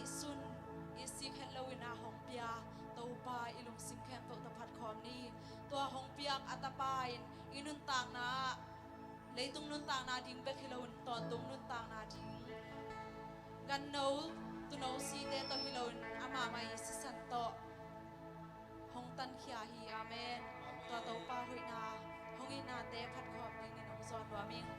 ni sun isik helloin a hong pia to pa ilung sim khem to ta phat khom ni to hong piak atapain inun tang na leitung nun tang na ding bek helloin to tung nun tang na ding gan no tu no si te to helloin ama mai si san to hong tan khia hi amen to pa hui na hong ina te phat khom ding ni nong zon wa ming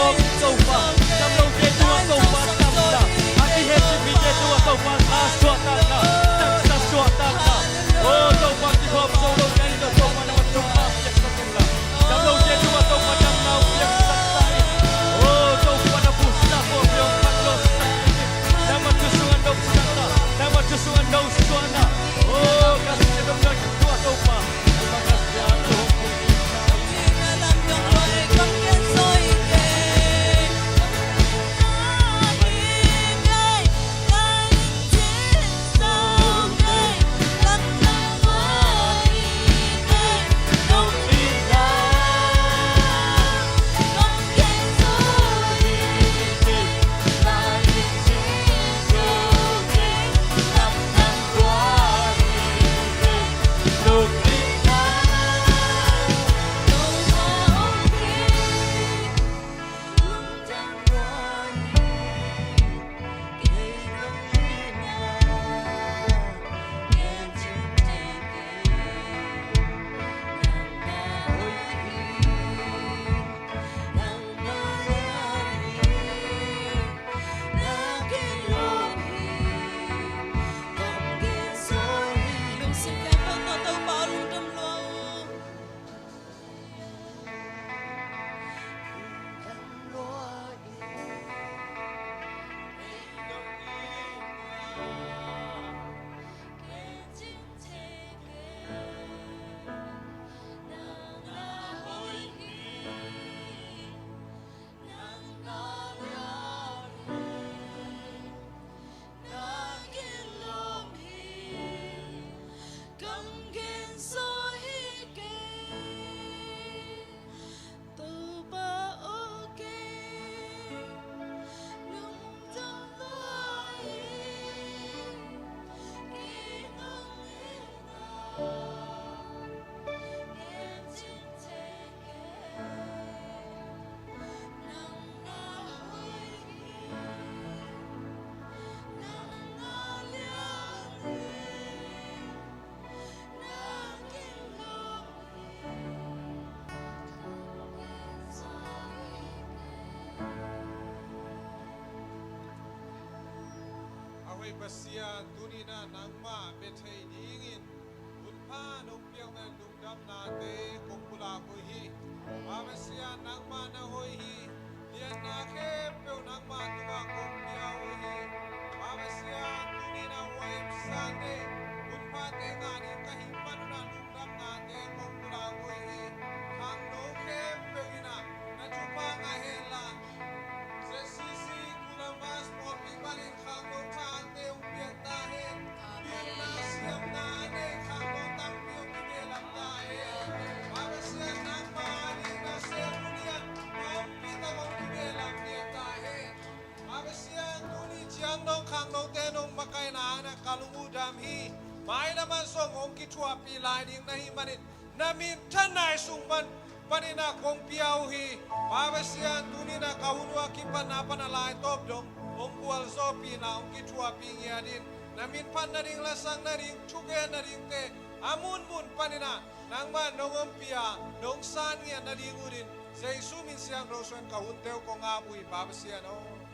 Lord so far Nam lâu dê tua so far nam na Aki he si mi dê tua so far na suat nam na Nam sa suat nam na Oh so far ki hop so lâu dê tua so far nam so far yak sa tung la Nam lâu dê tua so far nam na yak sa sai Oh so far na busa po yung patlos sa kini Nam tusungan daw sana Nam tusungan daw sana Oh kasi na daw yak tua so far Terima kasih aku Basia tunina nangma bethay dingin unpa nung piang na lungdam nate kumpula ko hi Basia nangma na hoy hi diyan na kepyo nangma tunga kumpia hoy hi Basia tunina wayip sande unpa te ngani kahipan na lungdam nate kumpula ko hi hang no kepyo ina na chupa ngahela zcccolumbus mo pibalin hang no tante umpiang tahin biang na siyam na ane hang no tampiong ibilang tahin Basia nangma ni na serunian mampita mo ibilang niya tahin Basia tuni chiang nong hang no tenong makay na anak kalungudam hi may naman song ong kitua pilay ding nahi manit namin tanay sungman panina kong piauhi Basia tuni na kahunwa kipan na panalay top dong ong buwal sopi na ong kitua pingya din namin pan na ring lasang na ring tuge na ring te amun mun panina nang man nong pia nong san nga na ring urin sa isumin siyang roson kahunteo ko nga bui Basia no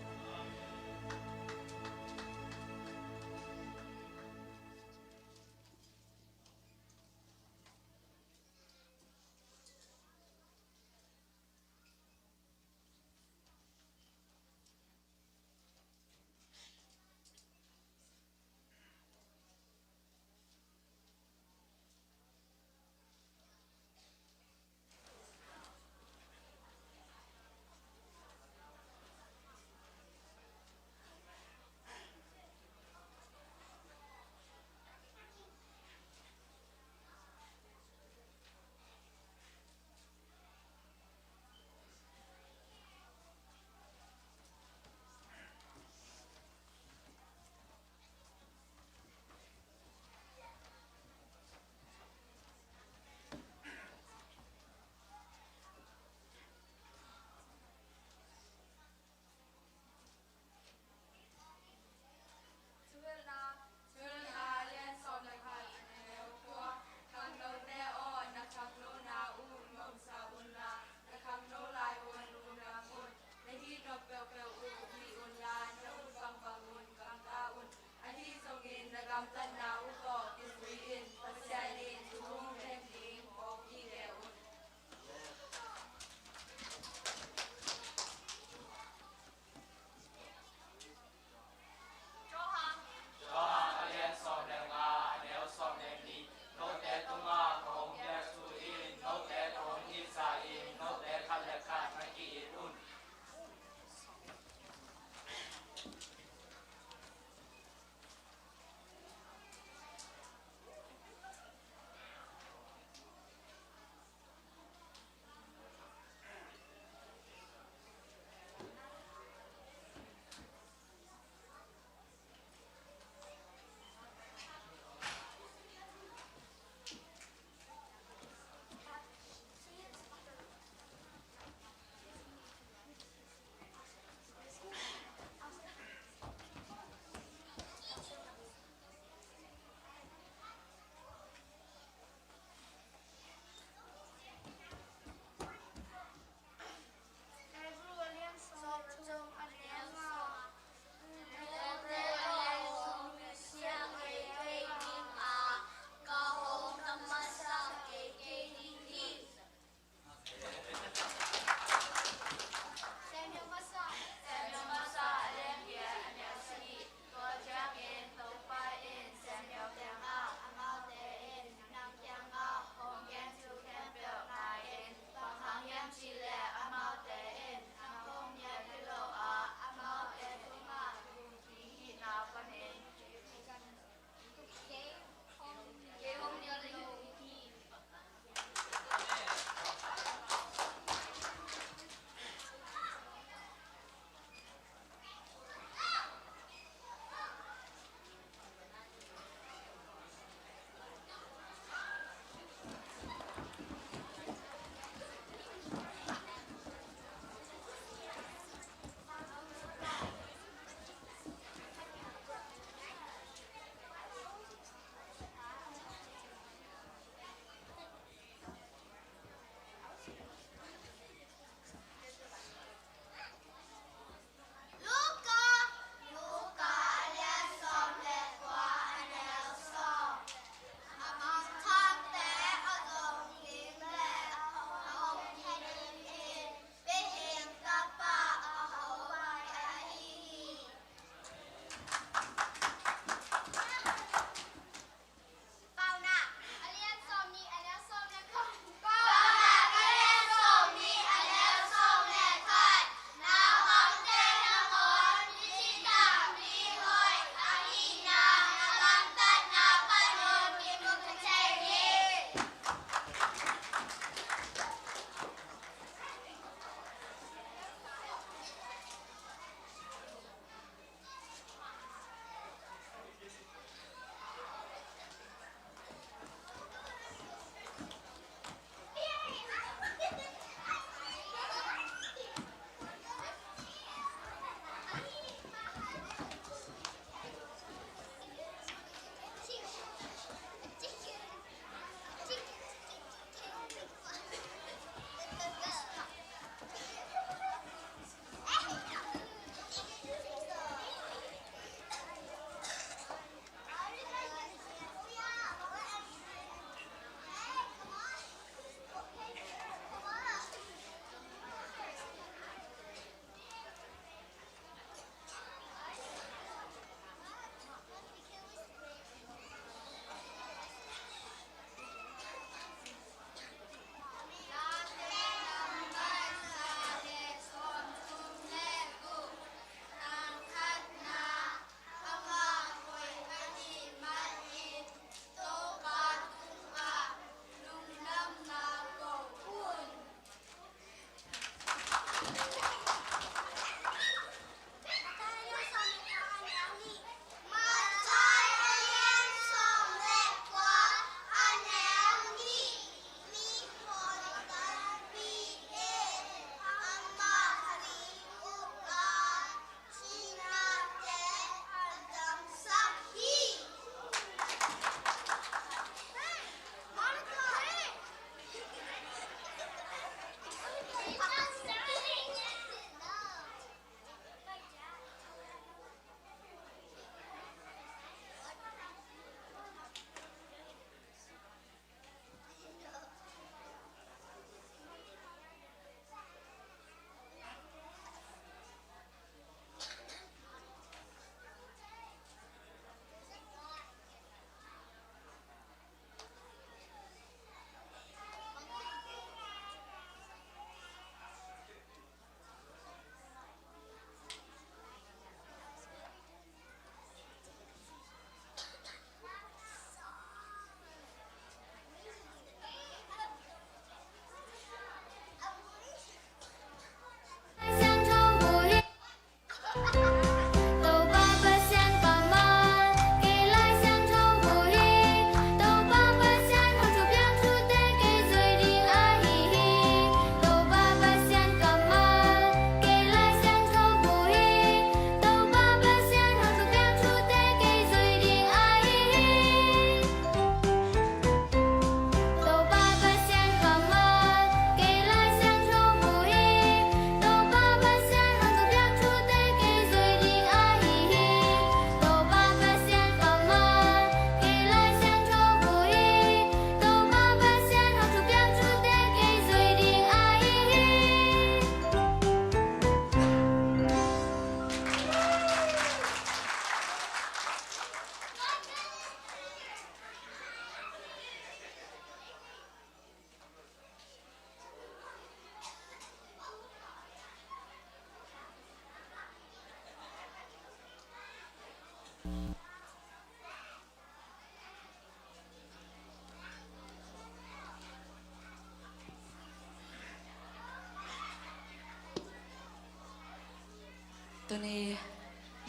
ตัวนี้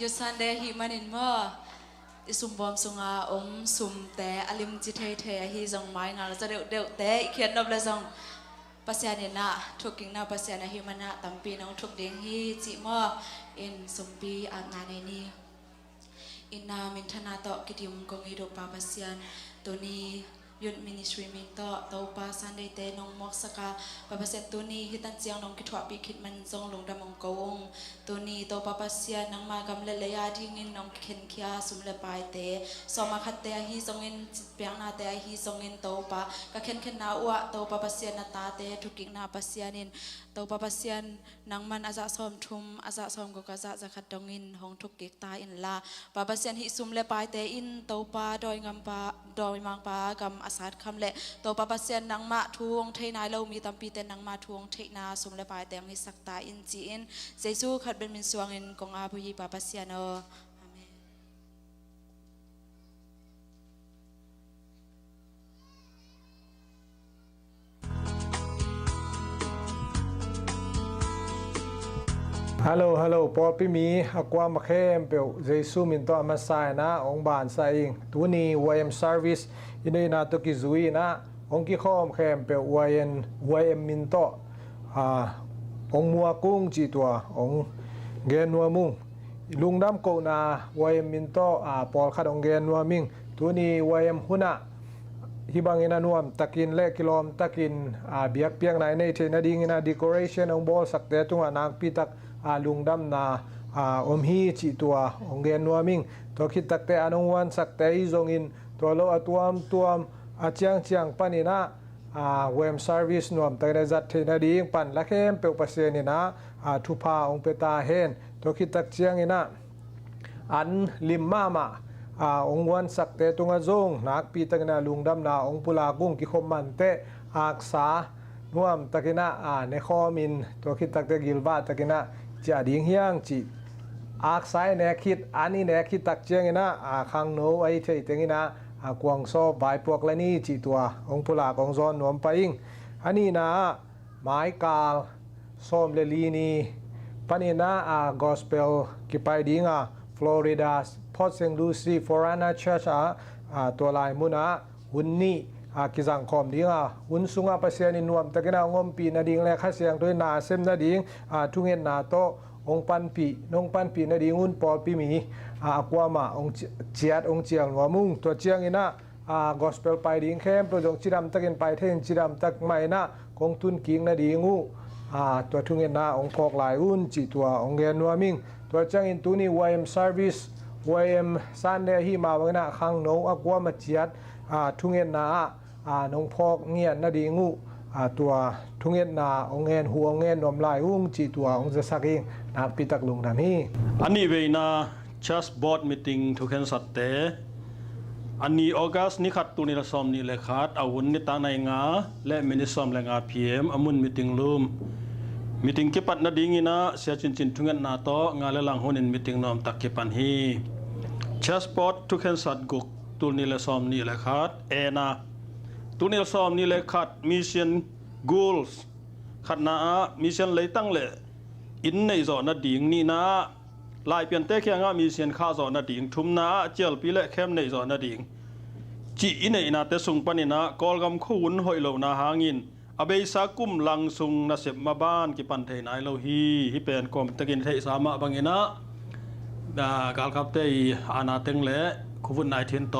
ยุสันเดหิมันอินเมื่อสุมบอมสุงาอมสุมแต่อลิมจิเทเทฮีจงไม้งาเราจะเดือดแต่เขียนนบเลยจงภาษาเนี่ยนะทุกกิ่งนาภาษาเนี่ยหิมันนะตั้มปีน้องทุกเด้งฮีจิเมื่ออินสมปีอ่างงานในนี้อินนามินธนาโตกิติมกงฮิโดปาภาษาตัวนี้ยุนมินิสทรีมินโตเตาปาสันเดเตนองมอกสกาปะภาษาตัวนี้ฮิตันเจียงน้องคิดว่าปีคิดมันจงลงดำมงกงตัวนี้เตาปาภาษานังมากำเละยาที่งินน้องเข็นเขียสุมเลปายเตสอมาคัดเตฮีจงเงินเปียงนาเตฮีจงเงินเตาปากะเข็นเข็นนาอวะเตาปาภาษานาตาเตทุกิกนาภาษานินเตาปาภาษานังมันอาจะซ้อมทุมอาจะซ้อมก็กะจะขัดดงินหงทุกิกตาอินลาปาภาษาฮิสุมเลปายเตอินเตาปาดอยงำปาดอยมังปากำอาสาคำเละตัวปะปะเซียนนังมาทวงเทนายเรามีตัมปีเตนังมาทวงเทนาสมเลปายแต่มีสักตาอินจีอินเจซูขัดเป็นมินสวงอินกงอาบุยีปะปะเซียนอาเมน Hello, Paul Pimi, Aqua Machem, Jesu Minto Amasai na, Ong Ban Saing, Tuni, YM Service, Inoy na to Kizui na, Ong Kikom Kem, YM Minto, Ong Muakung Jitua, Ong Genua Mung, Lungdam Ko na, YM Minto, Paul Kadong Genua Ming, Tuni, YM Huna, Hibang inanuam takin le kilom takin biak piang na ini na ding ina decoration ang ball sakte tunga nak pitak lungdam na omhi chi tua ongen nuaming to khitak te anong wan sakte izongin to lo tuam chiang panina wem service nuam taina zat the na ding pan lakhem pe paseni na thupa ong peta hen to khitak chiang ina an limama ong wan sakte tunga zong nak pi tagna lungdam na ong pula kung ki khomante aksa nuam takina ne khomin to khitak te gilba takina cha ding hiang chi aksai ne khit ani ne khit tak cheng ina khang no ai thei tengina kwang so bai pok lani chi tua ong pula kong zon nuam paing ani na mai kal som le lini panina gospel ki pai dinga Florida Port St. Lucie Forana Churchตัวลายมุนะหุ่นนี่กิจังคอมดิ้งหุ่นสุงภาษาอินวมตะกินางอมปีนาดิ้งและข้าเสียงด้วยนาเซมนาดิ้งทุ่งเงินนาโตองปันปีน้องปันปีนาดิ้งหุ่นปอปีมีกว่ามาองเจียดองเจียงหัวมุงตัวเจียงอินะgospel ไปดิ้งเข้มโปรจงจิดำตะกินไปเทนจิดำตะไม่นะกงทุนกิ้งนาดิ้งตัวทุ่งเงินนาองพอกลายหุ่นจีตัวองเงินนัวมิงตัวเจียงอินตุนี่ YM Service YM สันเดฮีมาวันน่ะขังน้องกว่ามาเจียดทุ่งเงินนาน้องพอกเงียนนาดีงูตัวทุ่งเงินนาองเงินหัวเงินนมลายอุ้งจีตัวองจะสักเองนักปิตักลุงทำฮีอันนี้เวนะ just board meeting ทุกคนสัตเตอันนี้ออกัสนี่ขัดตัวนี้ละซ้อมนี่เลยขัดอาวุธนี่ตาในงาและมินิซ้อมแรงงาน PM อามุน meeting room meeting กิปัดนาดีงี้นะเสียจินทุ่งเงินนาโตงานและหลังหุ่น meeting นอมตักกิปันฮี just board ทุกคนสัตกุกตัวนี้ละซ้อมนี่เลยขัดนะตัวนี้ละซ้อมนี่เลยขัด mission goals ขัดนะ mission เลยตั้งเลยอินในจอนาดีนี่นะลายเปลี่ยนเตะแข่งมีเสียนข้าจอนาดีทุ่มนะเจียลปีเละเข้มในจอนาดีจีอินในนาเตสุงปนินะกอลกำขุนหอยเหล่านาหางินอเบยสากุมลังสุงนาเสพมาบ้านกิปันเทนายเหล่าฮีเป็นกอมตะกินเทสามะบางเงินะกาลกับเตยอาณาเต็งเละโควิด-19โต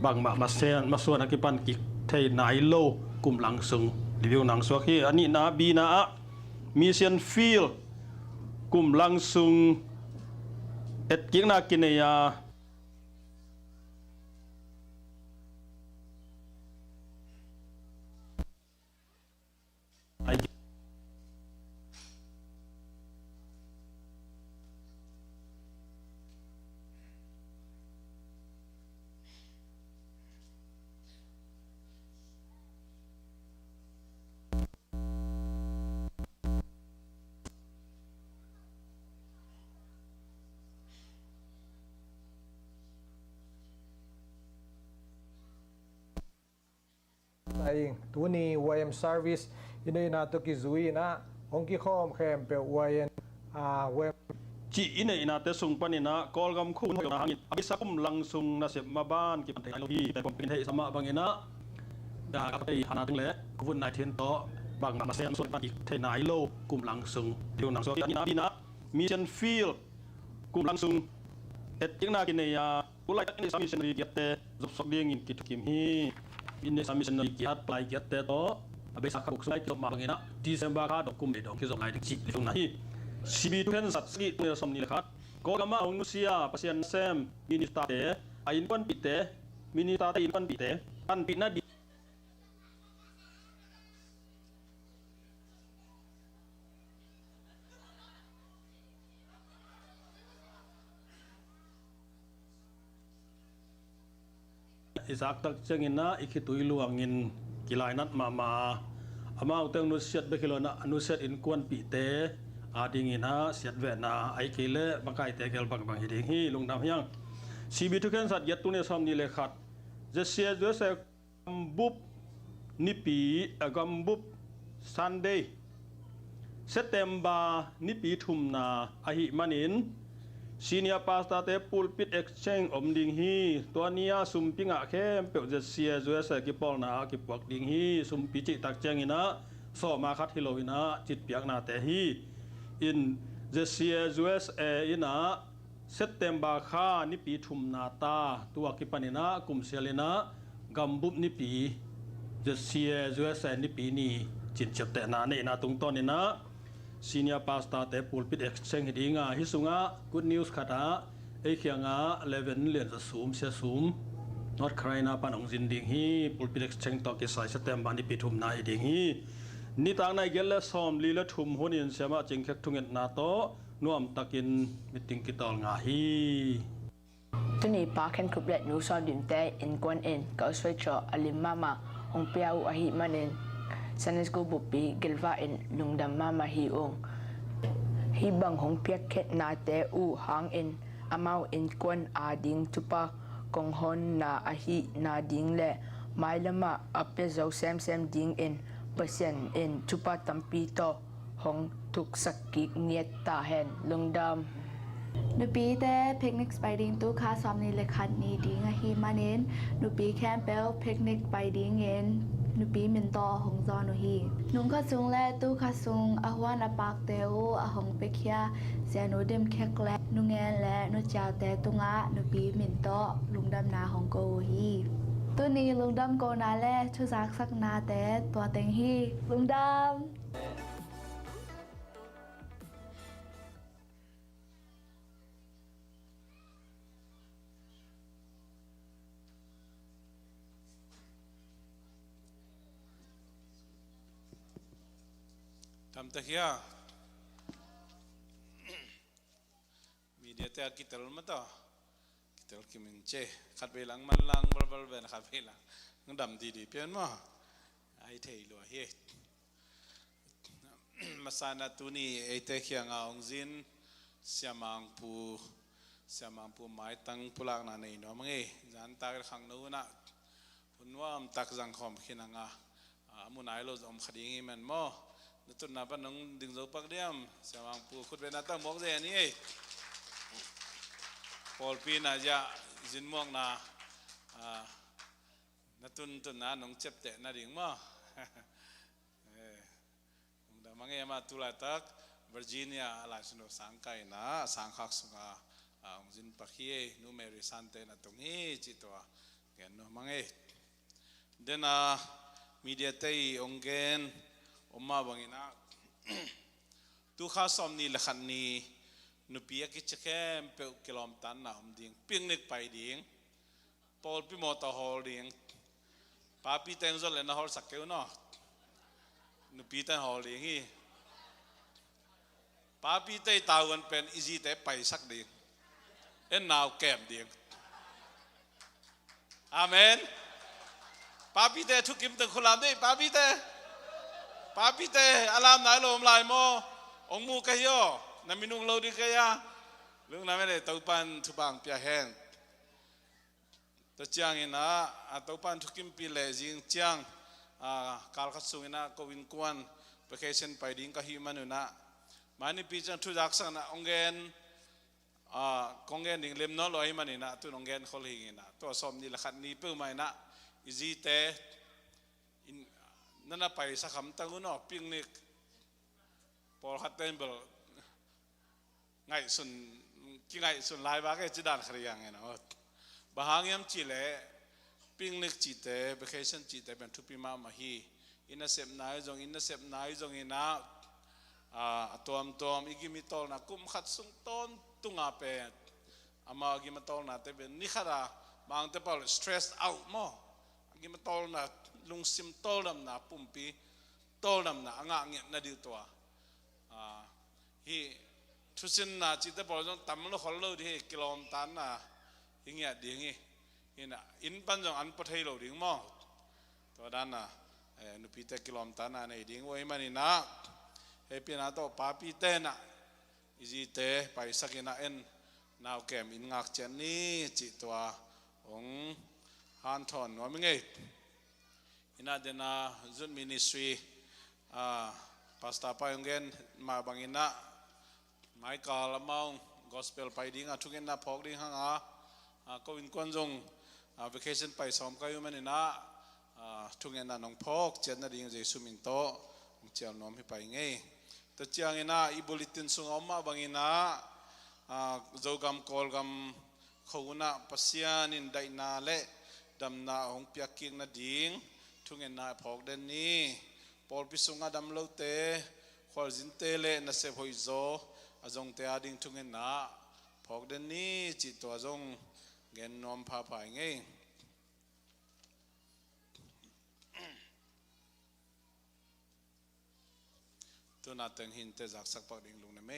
บางมาเซียนมาส่วนกิปันกิเทนายโลกุมลังสุงรีวิวหนังสวกีอันนี้นะบีนะมีเซียนฟิลกุมลังสุงเอ็ดกิงนากินเนียตัวนี้ YM Service อินเดียนาตุกิซุยนะองค์กิข้อมแคมเปล YM จีอินเอนาเตสุงปนินะกอลกำคุ้นหอยหางอภิสักุมลังสุงนาเสมาบ้านกิปันเทไอโลฮีแต่ผมเป็นเทสมาบางเงินะดากับไอฮานาตึงเละวุ่นนายเทียนโตบางมาเซียนส่วนอีกเทนายโลกุมลังสุงเที่ยวหนังโซยันนาดีนะมีเชนฟิลกุมลังสุงเอ็ดยังนากินเนียกุไลกันในสามีเชนรีเกียเตจบสกเดียงอินกิทุกิมฮีอินในสามีเชนรีเกียตปลายเกียเตโตอภิสักบุกสไลด์จบมาบางเงินะดีเซมบาคาดกุมเดดองคิดจบไลด์จิตตรงไหนซีบีทุกท่านสัตว์สกิตุเนสมนิลขัดก็กำมาองนุเซียปัสยันเซมมินิตาเตอินวันปิเตมินิตาเตอินวันปิเตอันปินาดีอิสักตักเจงินนะอิคิตุยลุอังินกิลายนัดมาอามาอุเตงนุเซียดเบคิโลนะนุเซียดอินกวนปิเตอาดิงินะเสียดเวนะไอเคเลบังไกเตเกลบังฮิดิงฮีลงดำยังซีบีทุกคนสัตยัตุเนสามนิเลขัดจะเสียด้วยเสกัมบุบนิปีกัมบุบซันเดย์เซตเทมบานิปีทุมนาอหิมันินซีเนียพาสตาเตปูลปิดเอ็กเชงอมดิงฮีตัวนี้สุมปิงะเข้มเปิดจะเสียด้วยเสกิปอลนากิปวักดิงฮีสุมปิจิตักเจงินะสอมาคัดฮิโลวินะจิตเปียกนาเตฮีin the CSUS ina September kha ni pi thum na ta tua ki panina kum selina gambub ni pi the CSUS ni pi ni chin chapte na ne na tung ton ina senior pastor te pulpit exchange hidinga hisunga good news khata e khianga 11 len sum se sum not kraina panong jin ding hi pulpit exchange to ki sai September ni pi thum na hiding hiนี่ต่างในเกลสอมลีละทุมหัวนินเสียมาจิงแขกทุงเงินนาโตน่วมตะกินมิติงกิตอลงาฮีตุนีปาเคนครุบเล็นูซอดินเตอินกวนเอ็นก็สวยจออลิมมามาฮงเปียวอหิมันเอ็นซันนิสกูบุปีเกลวาเอ็นลุงดำมามาฮีองฮีบังฮงเปียกเขนาเตอูหางเอ็นอามาวเอ็นกวนอาดิงทุปากงฮอนนาอหินาดิงและไมลมาอเปเซาแซมดิงเอ็นเปอร์เซ็นต์เอ็นจุปาตัมปีโตหงทุกสักกิเงียตาเห็นลุงดำนูปีแต่พิกนิกไปดิ้งตู้ค้าซ้อมนี่เลยคันนี้ดิ้งฮีมาเน้นนูปีแคมเปลพิกนิกไปดิ้งเงินนูปีมินต่อหงจอนูฮีนุ่งข้าซุงและตู้ข้าซุงอาหวานอาปากเตวอาหงเปกยาเสียนูเดมแคกและนูเงินและนูจ่าแต่ตุงะนูปีมินต่อลุงดำนาหงโกฮีตัวนี้ลุงดำโกนาแลชุซักสักนาแต่ตัวเต็งฮีลุงดำทำตะเคียมีเดียแต่กิตลมาต่อกิตลกิมินเจขัดไปหลังมันลังบลบลเวนขัดไปหลังงั้นดำดีเพี้ยนมั้งไอเทยลัวเฮมาสานาตุนีไอเตเคียงเอาองจินเสียมังปูไม้ตั้งปุลักนาในน้องมังเอจันตากขังนู้นะหุ่นว่าตักจังคอมขินังมุนไอโลจอมขดิ้งมันมั้งตุนนับน้องดึงโจปักเดียมเสียมังปูขุดเป็นนัตตั้งมกเจนี่พอลปีน่าจะจินม่วงน่ะนัตุนน่ะน้องเจ็บเตะน่าดิ่งมั้งแต่มังเอมาตุลาตักเวอร์จิเนียอะไรสนุกสังไก่นะสังขักสุงองจินปักเฮนูเมริสันเตน่ะตรงนี้จิตตัวเงี้ยน้องมังเอเดน่ะมีเดียเตยองเกนอมมาบังอินะตุข้าสอมนี่ละขันนี้นุปียกิจแค่เปกิโลมตันนะอมดิ่งปิงนิกไปดิ่งปอลปิโมตฮอลดิ่งป้าปีเต็งจนเลยนะฮอลสักเกลเนาะนุปีเต็งฮอลดิ่งฮีป้าปีเต็งตาวันเป็นอีจีเตไปสักดิ่งเอ็นนาวแก้มดิ่งอาเมนป้าปีเต็งทุกกิมตึงคนละนี่ป้าปีเต็งป้าพิเตอารามไหนลมลายโมองมูกะยอนามินุงโลดิกะยาเรื่องนั้นไม่ได้ตัวปันทุบังเปียแห้งตัวเจียงอินะตัวปันทุกิมปีเลจิงเจียงการขัดสุงอินะกวินกวนไปเคเซนไปดิ้งกะฮิมันุนะมานี่ปีจังทุจักสังนะองเกน กองเงินดิ่งเล่มน้อยลอยมันนี่นะตัวนองเงินเขาเลยไงนะตัวสมนี่ละขันนี้เพิ่มมานะอีจีเตนั่นน่ะไปสักคำตั้งนู้นอปิงนิกพอฮัตเต้นเบลไงส่วนกี่ไงส่วนลายบ้าก็จะด่านขรียังไงนะบางอย่างยจีเล่ปิงนิกจีเตเบเคชันจีเตเป็นทุปีมามาฮีอินเซปนายจงอินเซปนายจงอินะตัวอีกิมิตอลนะกุมขัดสุงต้นตุงอาเปอามากิมิตอลนะเตเป็นนิขราบางเตปอลสเตรสเอาท์มั้งกิมิตอลนะลุงซิมตอลนะปุ่มปีตอลนะอ่างเงี้ยนาดิวตัวฮีทุสินนะจิตเตปอลจงตั้มโลขอลดีกิโลมตันนะอย่างเงี้ยดีงี้ฮีนะอินปันจงอันปะเทโลดีมั้งตัวด้านนะนุพิเตกิโลมตันนะในดีงไว้มันนี่นะเฮปีนาโตปาปีเตนะอีจีเตไปสักนาเอ็นนาวแกมอินงักเจนนี่จิตตัวองฮันทอนว่าไม่ไงอินาเดนาจุนมินิสทรีพาสต้าไปองเงินมาบังอินะไมค์กาลมองกอสเปลไปดิ้งทุกเงินนะพอกดิ้งห่างก็วินควนจงวัคซีนไปซ้อมก็อยู่มันนี่นะทุกเงินนะน้องพอกเจนนะดิ้งเจสุมินโตเจ้าน้องให้ไปไงแต่เจ้าเงินนะอีบุลิตินสุงออกมาบางเงินนะเจ้ากำกอลกำเขาหน้าปัสยานินได้นาเละดำนาหงเปียกิงนาดิ้งทุกเงินนะพอกเดนนี้พอพิสุงอาดำเลวเตะขวาจินเตเละนัสเซฟหอยโซอาจงเตะอาดิ้งทุกเงินนะพอกเดนนี้จิตตัวจงเงินน้อมพาไปไงตัวน่าแต่งหินเตจากสักปักดิ่งลงนะไหม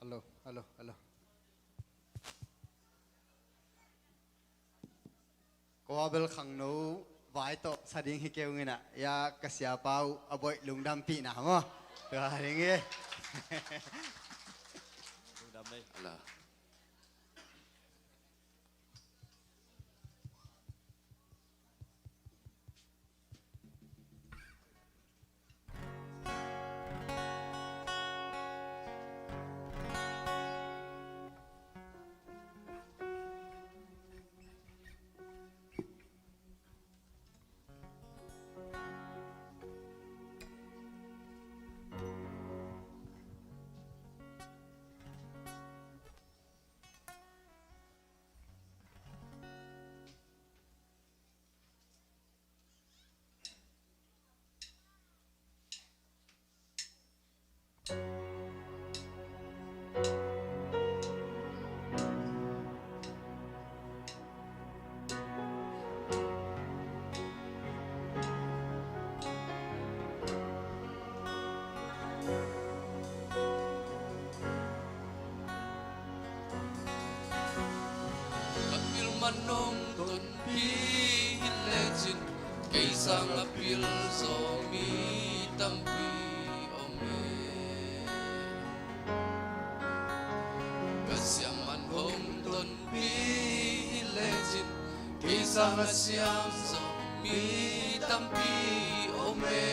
alo alo alo có bel khang nấu vài tổ sa điên hi kêu nghe nè ya kasia pau aboi lung đam pi nào mà rồi nghe đam đây apil manong ton pi legend kay sang apil so mi tampi ome kasyang manong ton pi legend kay sang asyam so mi tampi ome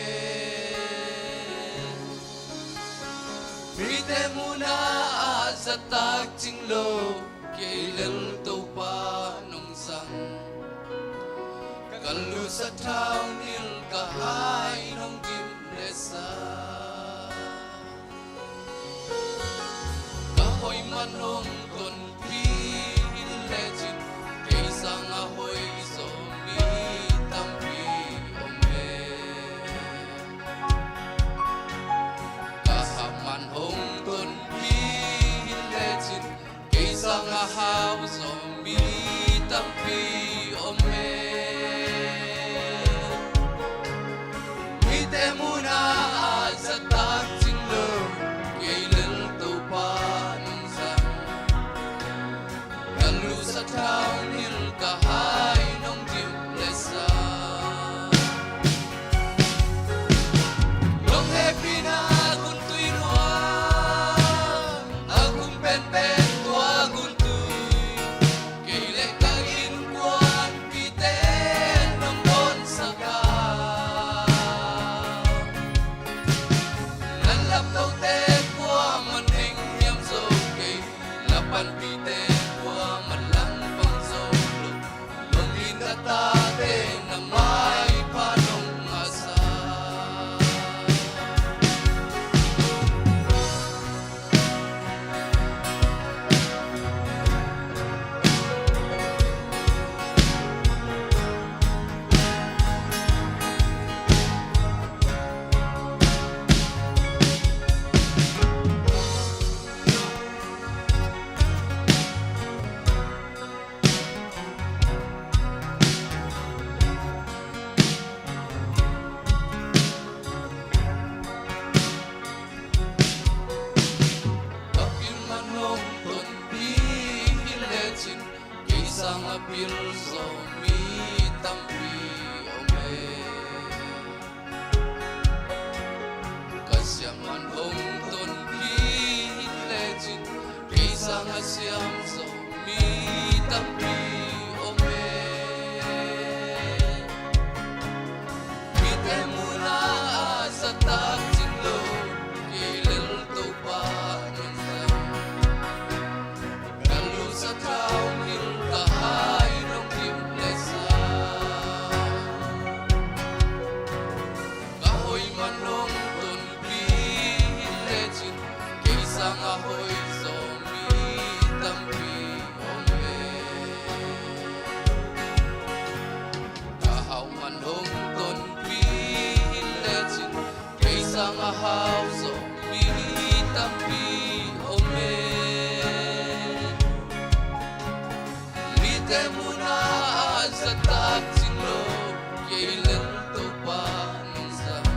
Mite muna sa tagtinglo Kailal tàu pa nung sang Kalu sa thao nil kahai nung kim lesa Kahoy manong ton pi legend Kay sang ahoy so mi tampi ome Kahaman hong ton pi legend Kay sang ahaw so mi tampi ome Mite muna sa tagtinglo Kailal tàu pa nung sang Kalu sa thao nil kahai nung kim lesa Long happy na kun tuy ruang Akong pen tua kun tuy Kailay kagin kuan piten nung bon sa ka Nalap tau te kwa man hing yam so kay Lapan pite kwa man lang pang so Long inatate na may panong asa Apil manong ton pi legend Kay sang apil so mi tampi ome Kasyang manong ton pi legend Kay sang asyam so mi tampi ome Mite muna sa tagtinglo Kailal tau pa nung sang Kalu sa thao nil kahai nung kim lesa Kahoy manong ton pi legend Kay sang ahoy so mi tampi ome Kahaw manong ton pi legend Kay sang ahaw so mi tampi ome Mite muna sa tagtinglo Kailal tau pa nung sang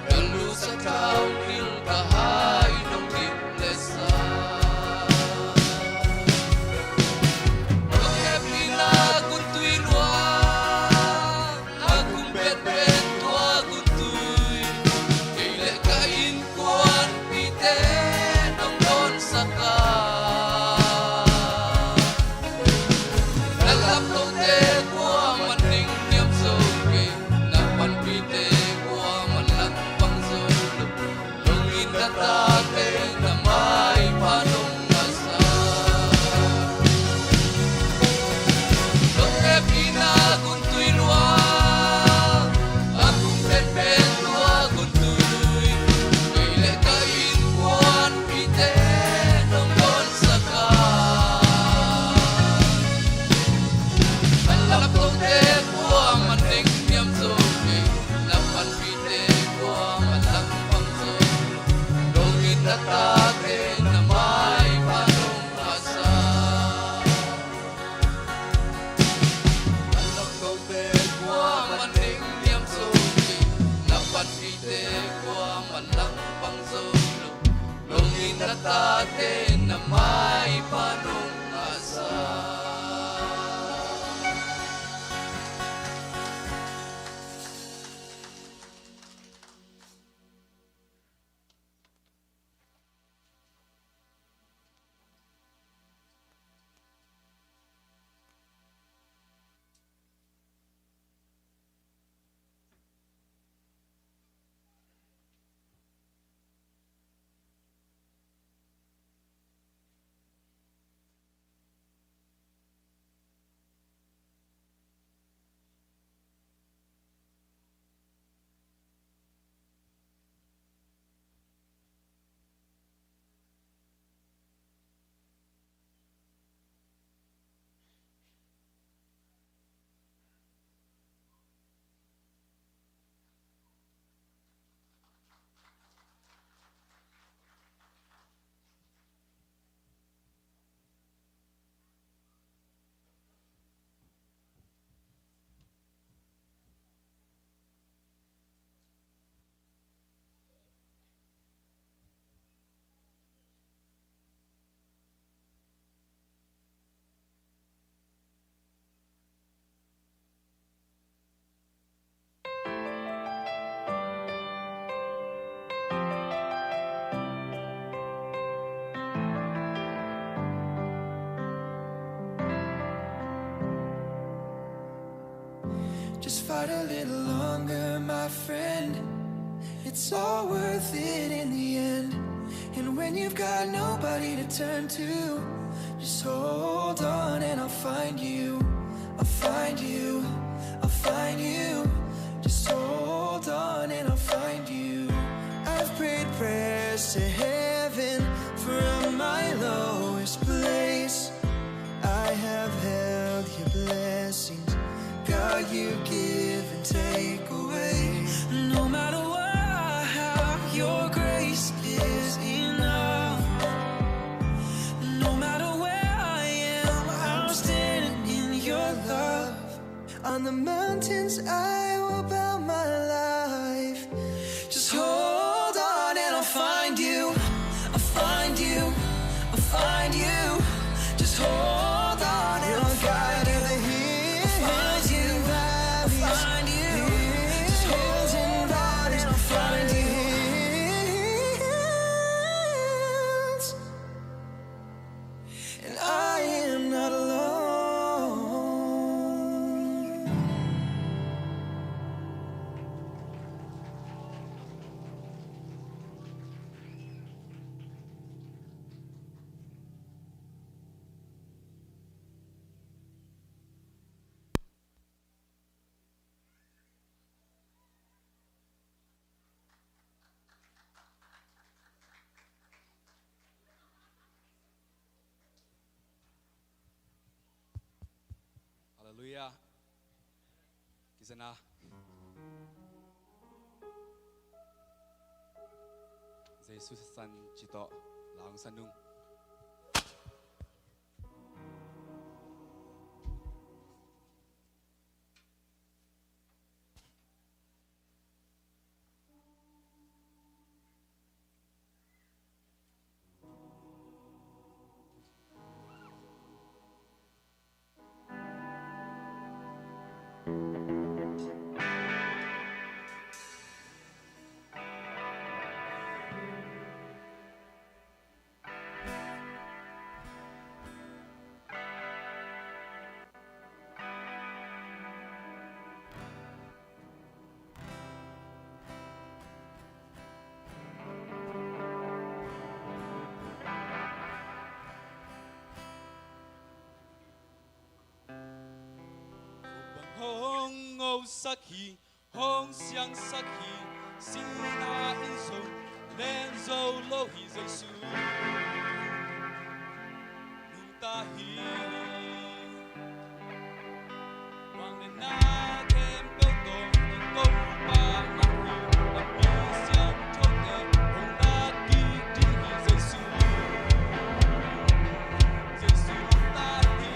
Kalu sa thao nil kahai nung kim na may panong-asa. Just fight a little longer, my friend. It's all worth it in the end. And when you've got nobody to turn to, just hold on and I'll find you. I'll find you. I'll find you. Just hold on and I'll find you. I've prayed prayers to heaven from my lowest place. I have held your blessings. God, you give and take away. No matter what, your grace is enough. No matter where I am, I'm standing in your love. On the mountains I will bow my life. Just hold on and I'll find you. I'll find you. I'll find you. Just hold on and I'll find you. Haleluya. Kisana. Jesus san cito lang sanung. Hong ngô sắc khí, hong xiang sắc khí, xin na in sâu, lên dâu lô hì dây su, nung ta hi, vang lên na thêm câu tông, in câu ba mang hi, làm mi xiang thâu tê, hong na ki đi hì dây su ta hi.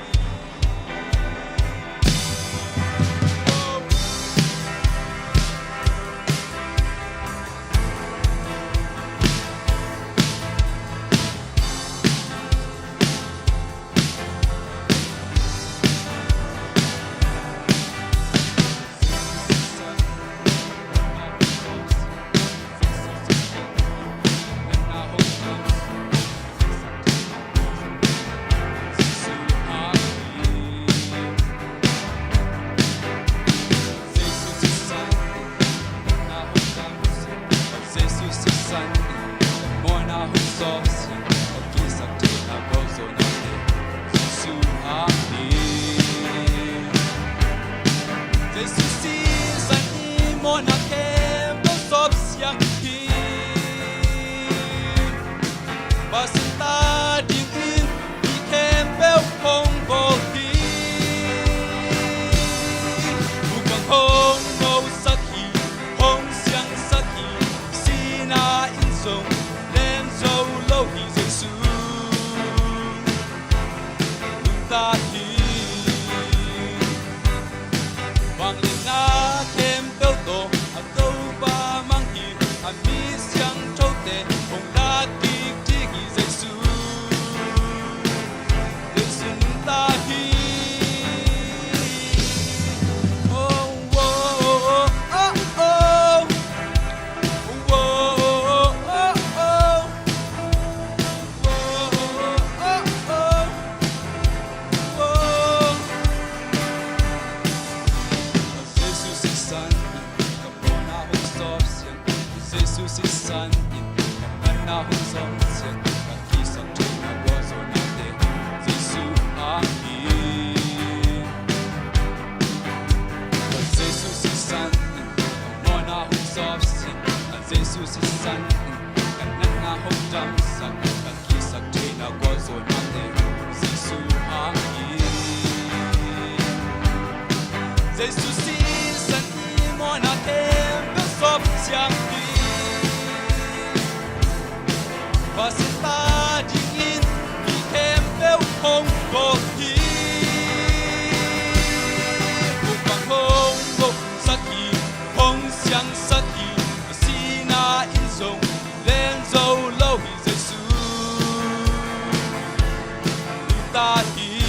tahi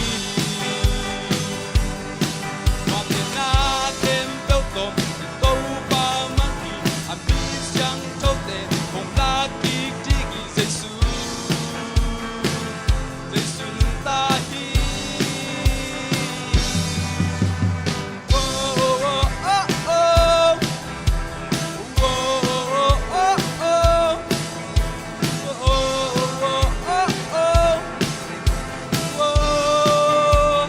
Wangin natin belkom Ito pa mangki Amis yang tote Kung lagi digi Jesu Jesu tahi Oh oh oh oh Oh oh oh oh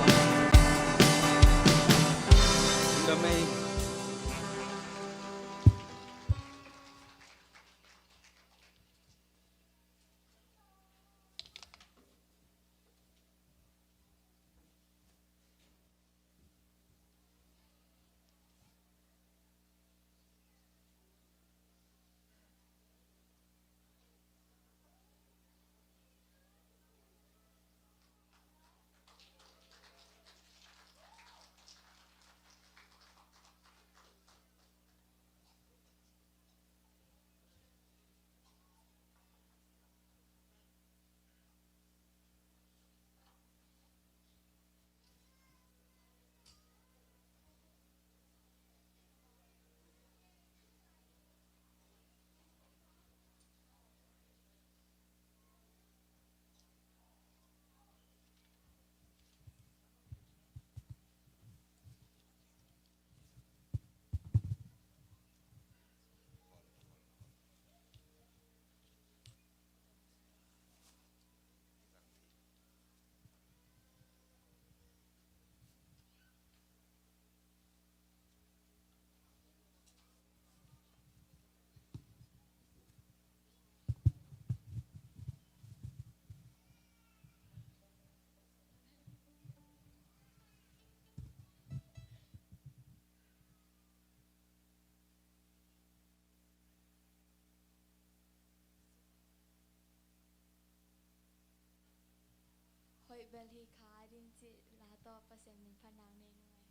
Hoi bel hi kha din chi la to pasem min phanang nei nuai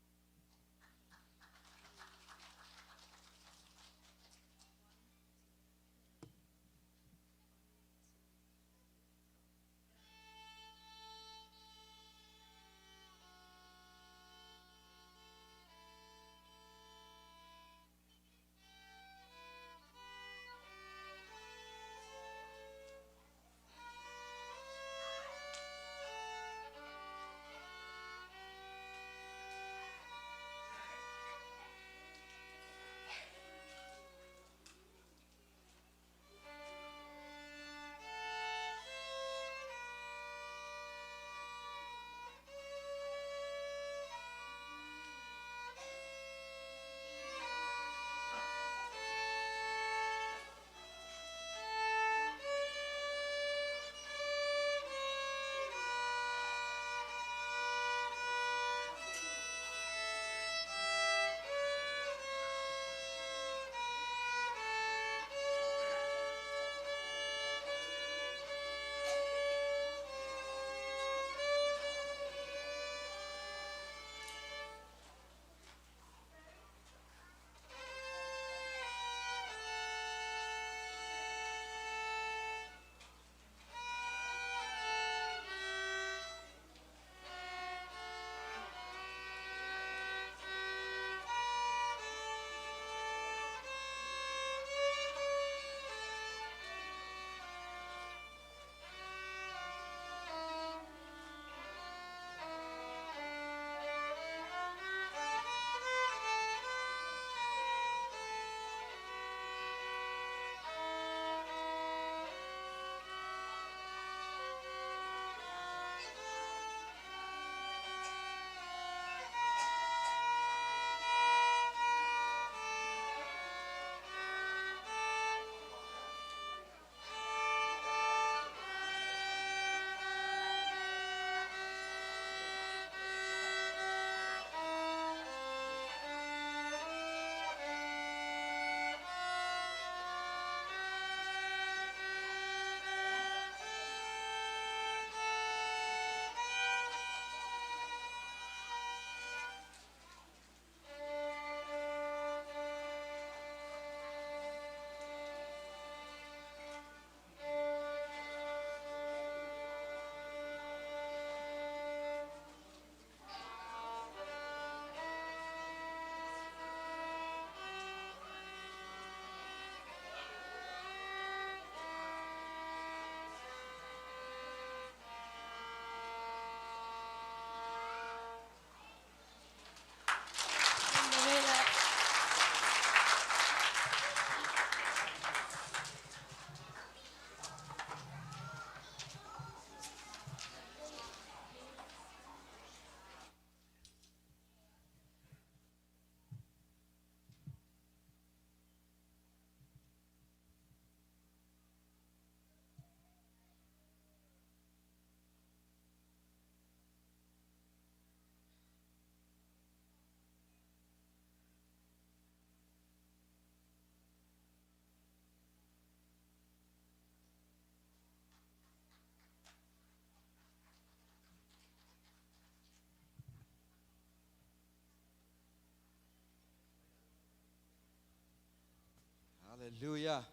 Hallelujah.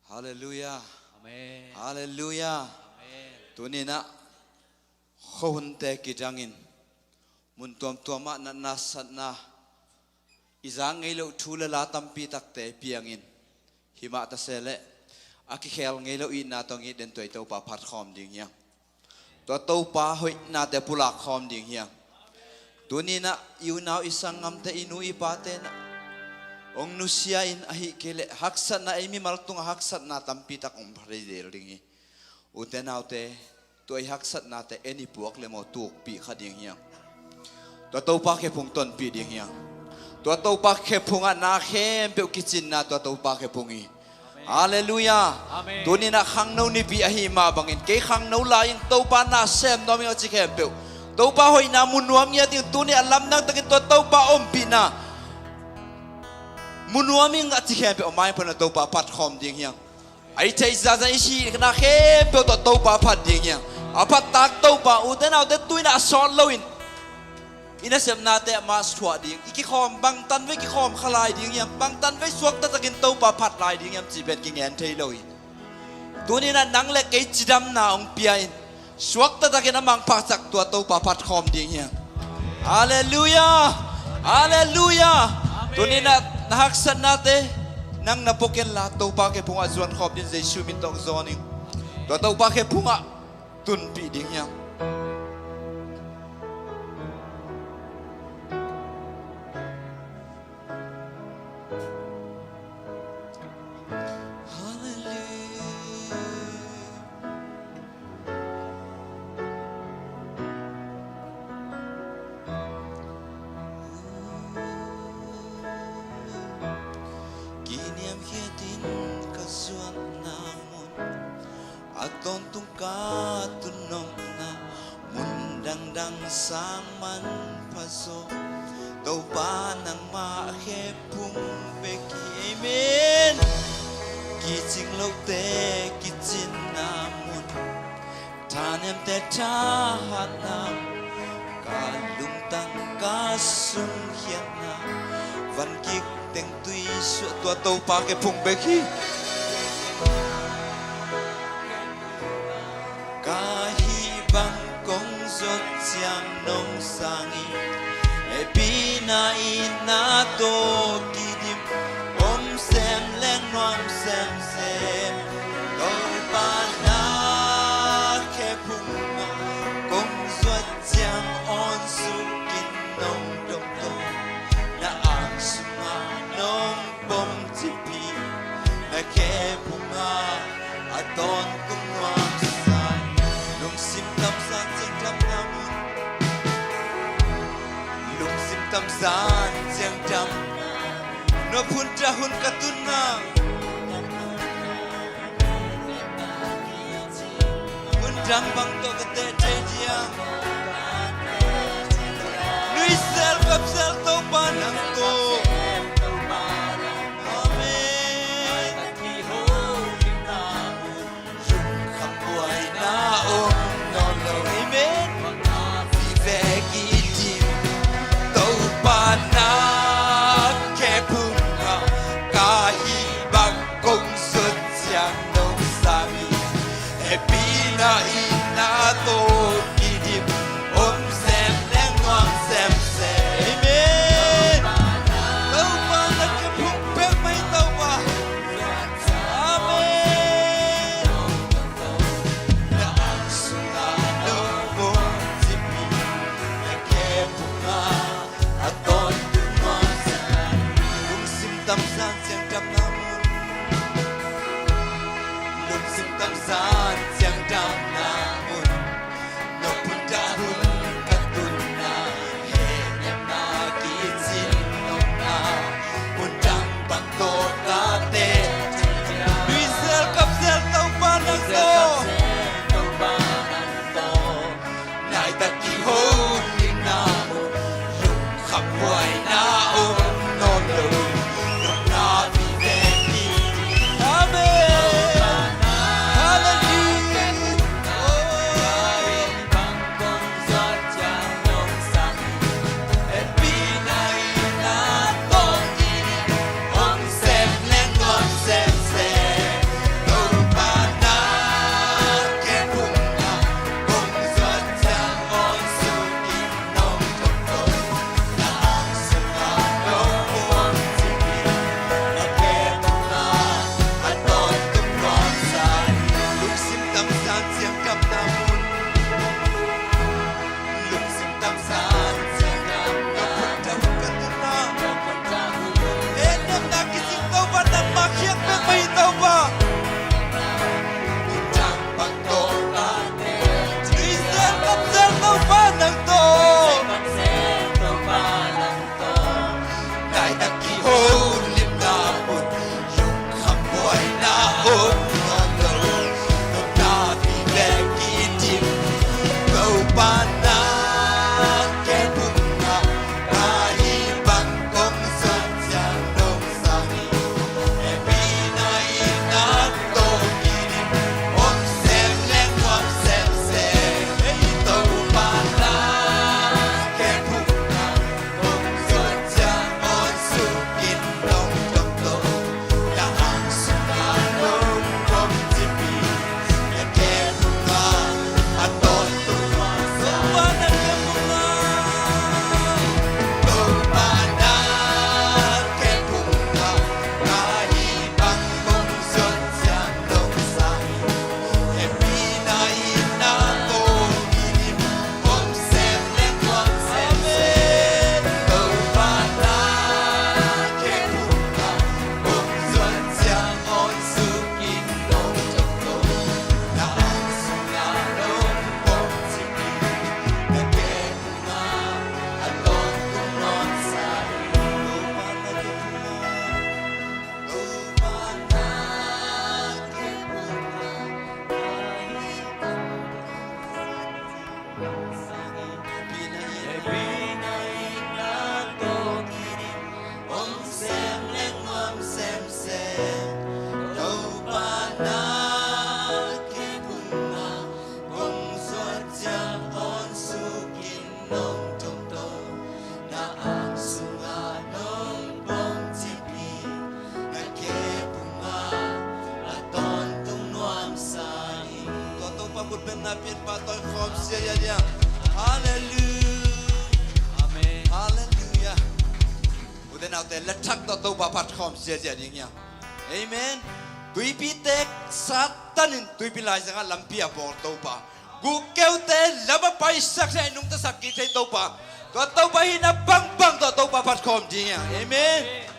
Hallelujah. Amen. Hallelujah. Amen. Tunina khonte ki jangin mun tuam ma na nasat na izang ngelo thula la tampi takte piangin hima ta sele aki khel ngelo I na tongi den toi to pa phat khom ding yang to pa hoi na te pula khom ding yang tunina you now isang ngam te inu I pa te na ong nusia in ahi kele haksat na imi maltung haksat na tampi tak ong phare ding uten autte tôi haksat na te eni puak le mo tuk pi khading hiang to pa ke phung ton pi ding hiang to pa ke phunga na khem pe kitchen na to pa ke phungi hallelujah Amen. tuni na khang no ni pi ahi ma bangin ke khang no la ing to pa na sem no mi chi khem pe to pa hoi na munuam ya ding tuni alam nang takin to pa om pi na munuam ing chi khem pe mai pa na to pa pat khom ding hiang ai chai za za ishi na khem pe to pa pat ding hiang apat tak to pa uten au te tuina son loin ina sem na te ma swat ding iki khom bang tan ve ki khom khalai ding yang bang tan ve suak ta takin to pa phat lai ding yam chi bet ki ngen thei loi tunina nang le ke chidam na ong piain suak ta takin amang pa sak to pa phat khom ding yang hallelujah hallelujah tunina nahak san na te nang napoken la to pa ke punga zuan khom din jesu min tong zoning to pa ke punga tun pi ding yang Kiniam hiatin kasuan namun aton tungka tunom na mundang dang sang man paso tau pa nang ma khepung beki amen kiching lo te kichin namun tanem te chahat nam kalung tang kasung hian na van kik teng tui su tua tau pa ke phung beki kahi bang kong zot siang nong sangi e pina ina to kidim om sem leng noam sem sem tau pa na ke phung kong zot siang on su kin nong dong dong na ang suma nong bom tipi na ke bunga aton kung noam san lung sim tam san jeng tam namun lung sim tam san jeng tam no pun tahun katuna undang bang to kete jiang nui sel kap sel to panang to Epina ina to kidim om sem leng noam sem sem amen tau pa na ke phung pek mai tau pa amen na ang sunga no mo tipi na ke punga aton tu noam sem lung sim tam san sem tam namun lung sim tam san siang dam namun no pun dahun katuna he nyam na kitsin no na undang bang to ka te lui sel kap sel tau panang to nai ta ki ho ning namun lung khap huai na no lo no na na pin pa tôi khom sia ya dia hallelujah Amen. hallelujah uden out there let thak to ba pat khom sia ya ding ya amen tui pi tek satanin tui pi lai sanga lampia bor to pa gu keu te lama pai sak sai nung ta sak ki thai to pa to pa hi na bang bang to pa pat khom ding ya amen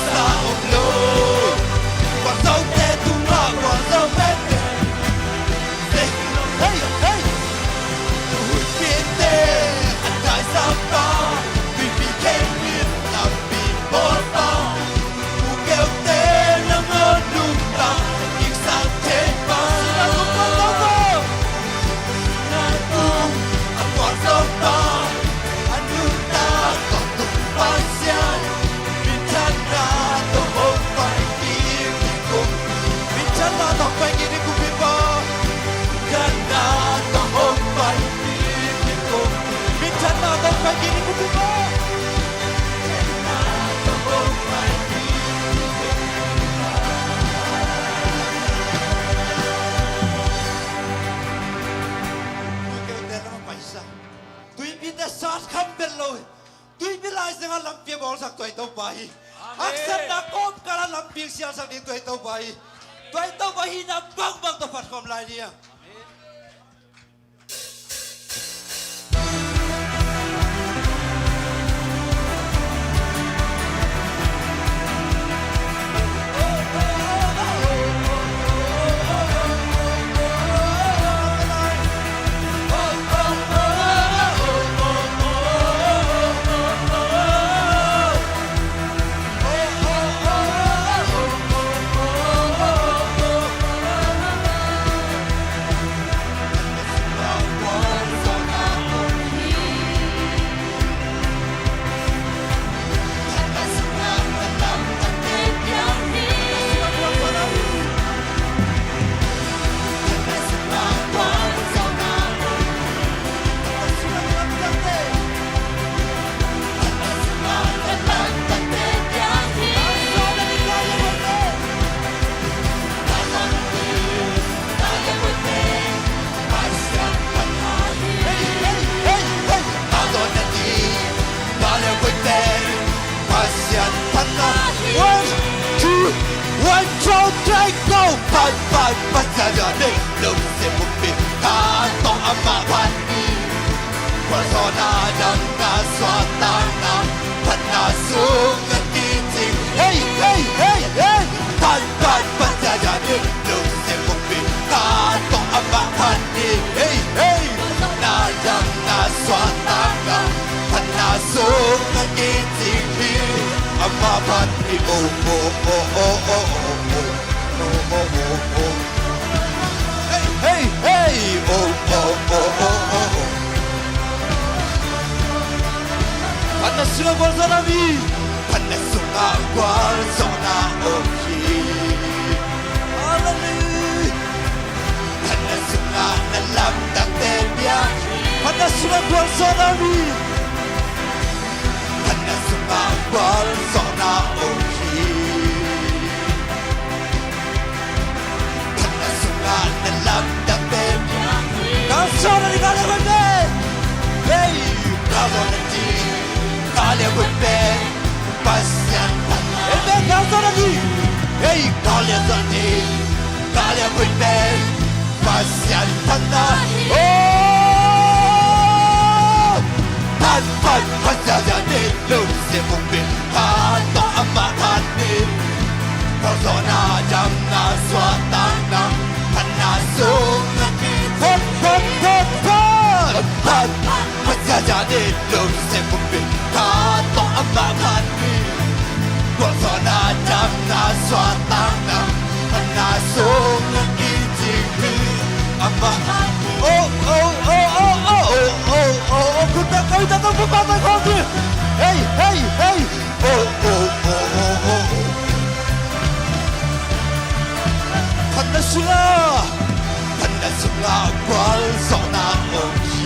sa ông lô quả dâu tê tung ngọ quả dâu bét hey hey tuổi biết tê anh đại sao to vì khen miền làm vì bó to mù kêu tê nâng ơn lung ta nhưng sao thế ba là không có đâu đâu nàng tung anh quả dâu to anh ưu ta còn tung ba xian vì chân ra tôi không phải đi cùng vì chân ra tôi phải đi cùng vì ba chân ra tôi không phải đi cùng vì chân ra tôi phải đi cùng vì ba chân ra tôi không phải đi tôi kêu tên nó phải sao tôi biết đã sát khăm bên lối tôi biết lại sẽ làm việc bóng sắc tuổi tàu bay aksen đã có cả làm việc siêu sắc đi tuổi tàu bay hi nằm băng băng tôi phát com lại đi à One, two, three, go! Pan, pan, pan, ra ra đi. Lục sẽ một biệt ta to âm mà pan đi. Qua gió na đâm na xóa tan na, pan na xuống ngân đi trình. Hey, hey, hey, hey! Pan, pan, pan, ra ra đi. Lục sẽ một biệt ta to âm mà pan đi. Hey, hey! Na đâm na xóa tan na, pan na xuống ngân đi trình. Amma pan đi oh oh oh oh oh oh oh oh oh hey hey hey oh oh oh oh oh Panna sunga kwal sanami Panna sunga kwal sona oki Hallelujah Panna sunga nalam tak tebya Panna sunga kwal sanami Panna sunga kwal sona oki Panna sunga nalam tak tebya Kansana ni kale kwende Hey Kazana ti Kale kwende Pasyan panna Ebe kansana ni Hey kale zani Kale kwende Pasyan panna Pan pan pan ra ra đi lục sẽ một biển pan to âm mà pan đi bao gió na đâm na xóa tan na pan na xuống na pan pan pan pan pan pan ra ra đi lục sẽ một biển pan to âm mà pan đi bao gió na đâm na xóa tan na pan na xuống na âm mà oh oh oh oh oh oh oh kunta kau datang pembantai kau tu hey hey hey oh oh oh oh oh Panna sunga kwal sona oki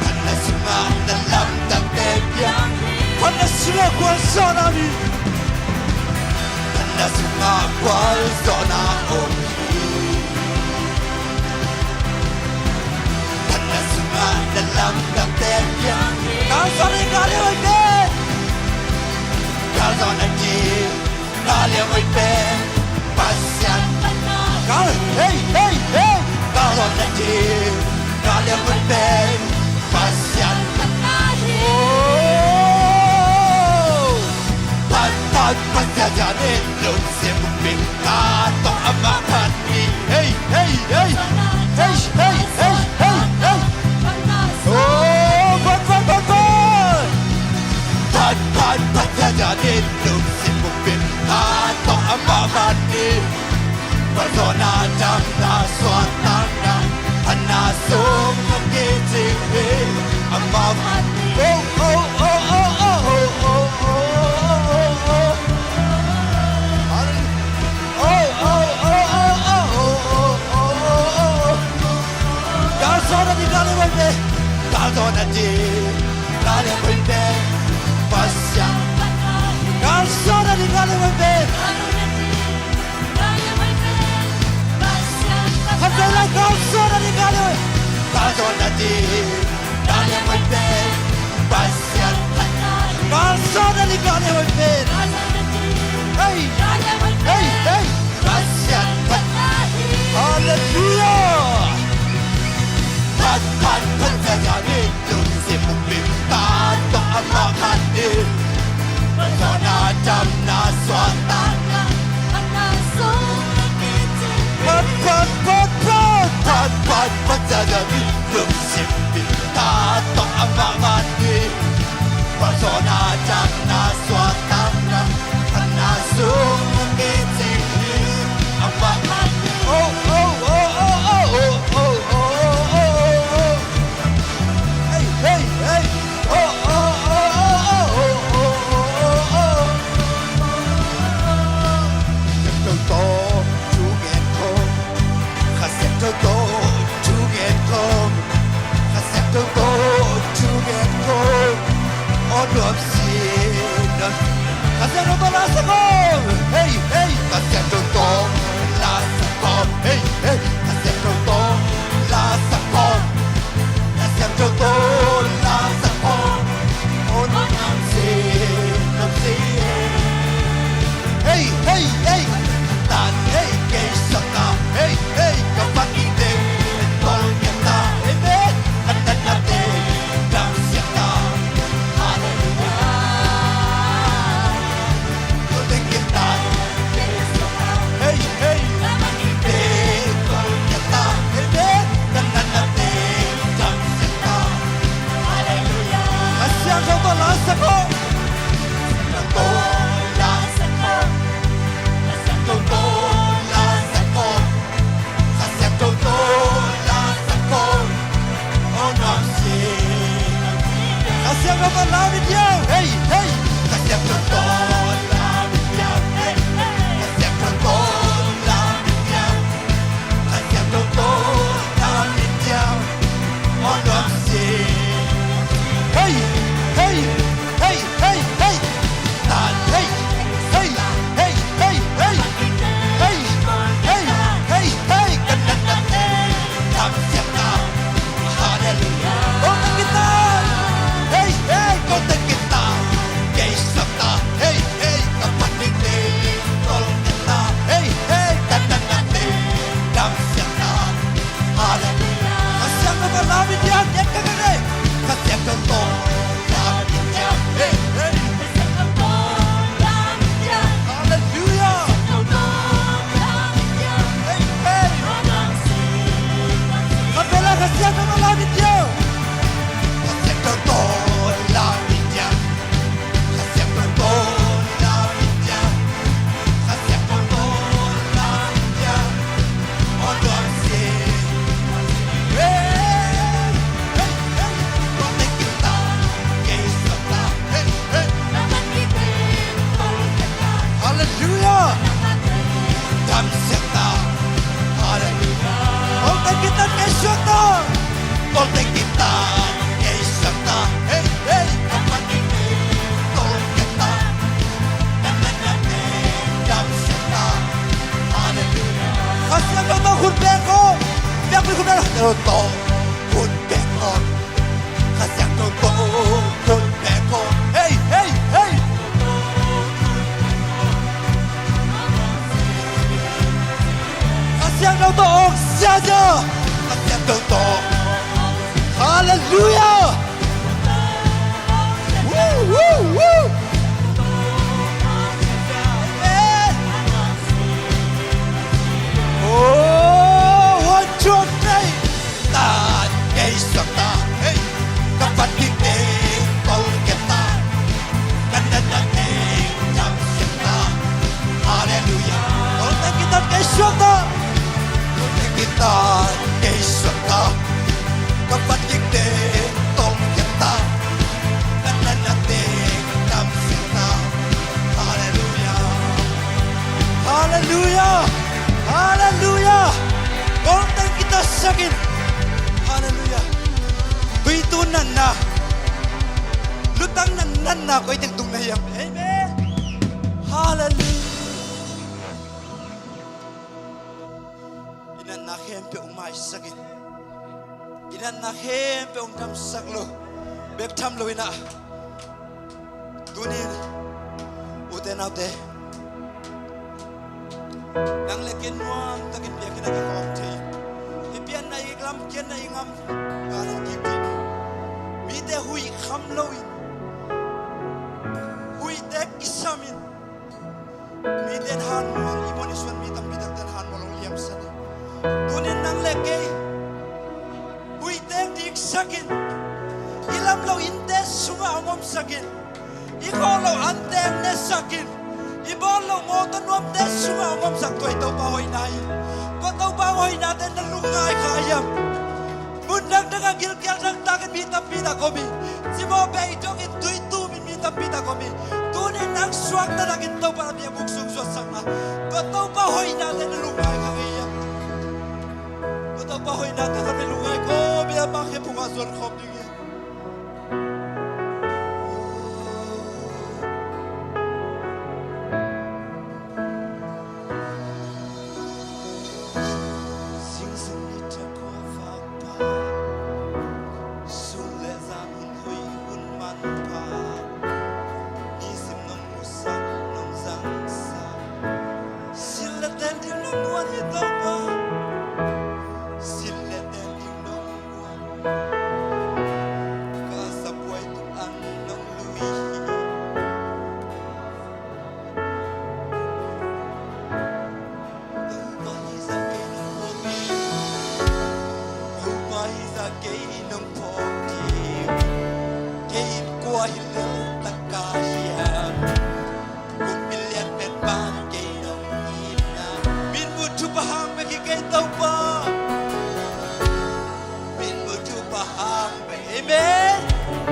Panna sunga dalam tak tebya Panna sunga kwal sona ni Panna sunga kwal sona oki dalam tak tebya kau sore kali wende kau sore nanti kali wende pasyan kau hey hey hey kau sore nanti kali wende pasyan oh Pat jadi lusin bupin Tato amamani Persona jam na suatan na Anasum ngejinghi amamani Oh oh oh oh oh oh oh oh oh Kalsona di dalam wende, kalsona di dalam wende, pasya. Kalsona di dalam wende, adalah kalsona di dalam wende, kalsona di dalam wende, pasya. Kalsona di dalam wende, hey, hey, hey, pasya. Hallelujah. Pat jadi lusin bupin Tato amamani Persona jam na suatan na Anasum ngejinghi Pat jadi lusin bupin Tato amamani Persona jam na suatan na Anasum ngejinghi amamani Oh oh oh oh oh oh oh Hey, hey, oh, oh, oh, oh, oh, oh, oh, oh. Setto jugetto, setto jugetto, setto jugetto. Ono absina, setto la seconda. Hey, hey, setto la seconda. Hey, hey, setto la seconda. Setto la seconda. Oh, non si. Hey, hey, hey, tan hey, che sota. Hey, hey, kapatid, tolketa. Amen. Ananate, damsiata. Hallelujah. Tolketa. Hey, hey, kapatid, tolketa. Amen. Ananate, damsiata. Hallelujah. Asyang sota la seconda. Kasih kau lawan dia, hey hey. Kasih kau lawan dia, hey hey. Kasih kau lawan dia, kasih kau lawan dia. Oh no, hey hey hey. Hallelujah. Hallelujah. Konten kita sakin. Hallelujah. Tuitun na. Lutang na ko iting tung na yang. Amen. Hallelujah. Inan na hempe umay sakin. Inan na hempe dam saklo. Bek tham lo ina. Tunin. Uten out there. Nang lekin nuang takin biya kina ki kom thi. Ipian na iglam kian na ingam. Kanan kiti. Mi te hui kham loin. Hui tek isamin. Mi ten han nuang imoniswan mi tam bidak ten han molong liam sana. Tunin nang leke. Hui tek dik sakin. Ilam lo indes sunga angom sakin. Ikolo antem ne sakin. Ibolo mo tanuam des sunga angom sak toy tau pa hoy nai. Ko tau pa hoy natin na lungai kayam. Mundag dengan gil-gil nang takin mitap pita komi. Si mo be itong itui tu min mitap pita komi. Tunin nang suak na nagin tau para biya buksung suasak na. Ko tau pa hoy natin na lungai kayam. Ko tau pa hoy natin na lungai ko biya makipungazon kom dingin.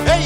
Hey,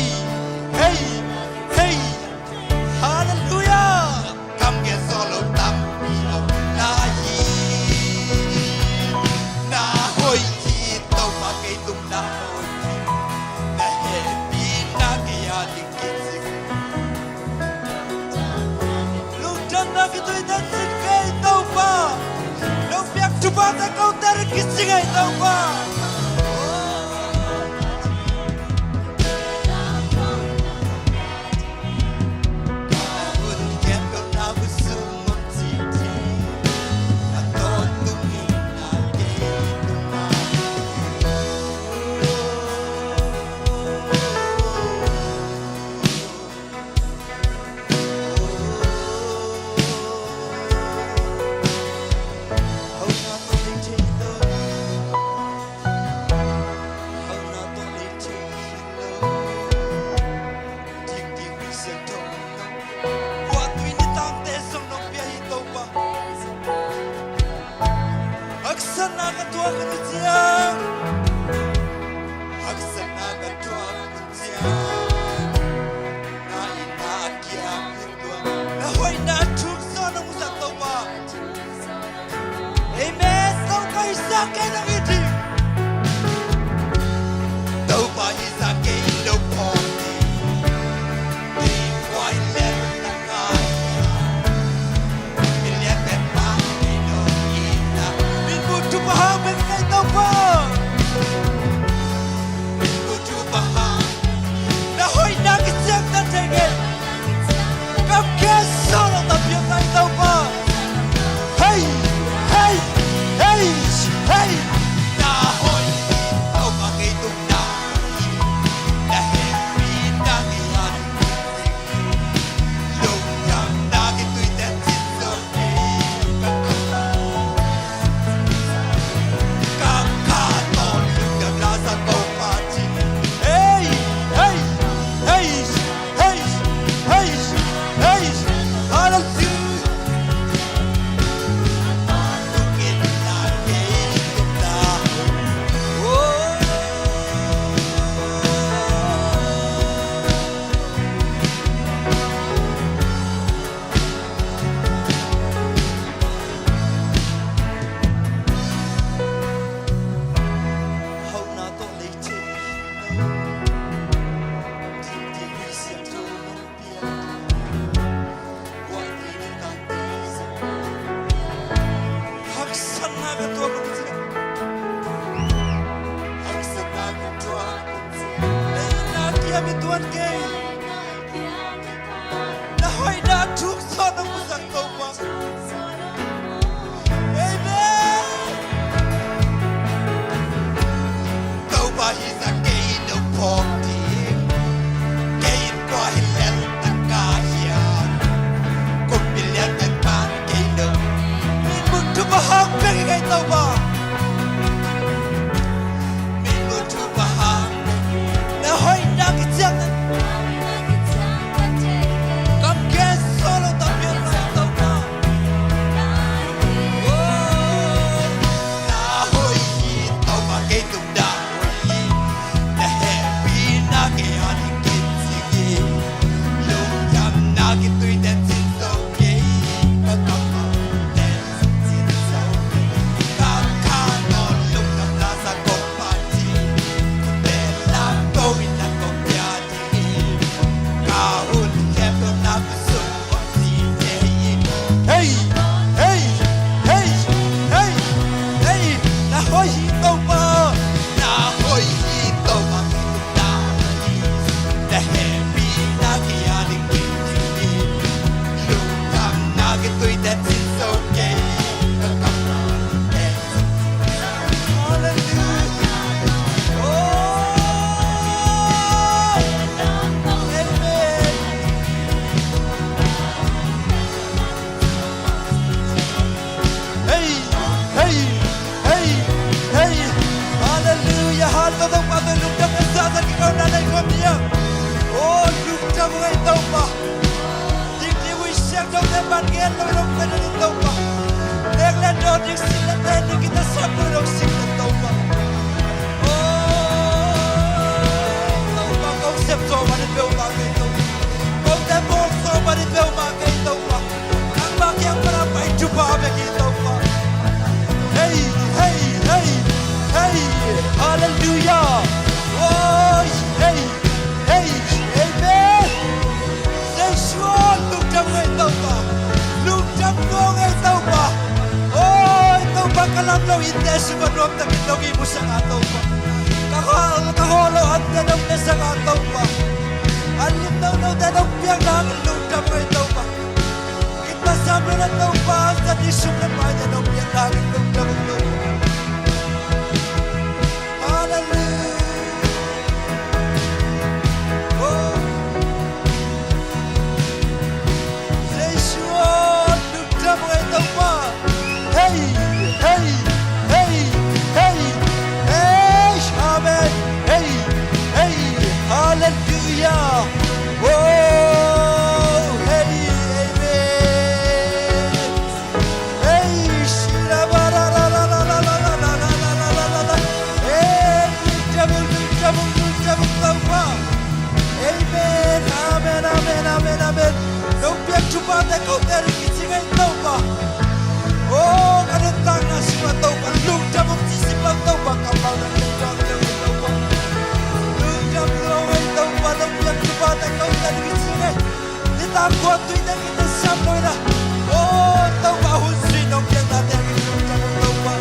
tàu pa Ding di wi siang trong tem ban gen lo rong pen ni tàu pa Nek len do ding sin la ten ni kita sak lo rong sin la tàu pa Tàu pa kau sep so ma ni beu ma ke tàu Kau tem bo so ma ni beu ma ke tàu pa Ang ba kyang para pai chu pa be ki tàu pa Hey hey hey hey hallelujah Oh hey hey amen Say sure lục trăm ngày tàu pa lục trăm ngô ngày tàu pa Oh tàu pa kalam lo inte suba nom ta kitlo gi busang tàu pa kaholo at tanong na sa tàu pa alim daw no tanong piang lang lục trăm ngày tàu pa kita samlo na tàu pa sa disum na pa tanong piang lang lục trăm tàu pa Hallelujah Oh Say sure lục trăm ngày tàu pa Hey hey hey hey hey amen hey hey hallelujah oh hey amen hey shira bara la la la la la la la la la la la la hey jabul tau pa amen amen amen amen amen don't be too bad that go there kitsingai tau pa oh kanang tang na sima tau pa lung jabul tisiplang tau pa kapal na tau pa lung jabul tau pa don't be too bad that go there kitsingai kita kuat tu ina kita sampai na oh tau pa hun sui nong yang na there lung jabul tau pa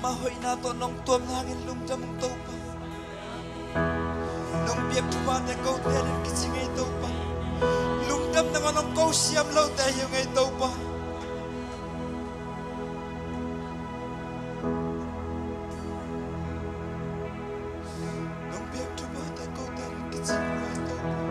Mahoy nato nong tuam hangin lumjam ng tau pa nong biyak tuwa na kau terin kisi ngay tau pa lumjam na nong kau siyam lau tayo ngay tau pa nong biyak tuwa na kau terin kisi ngay tau pa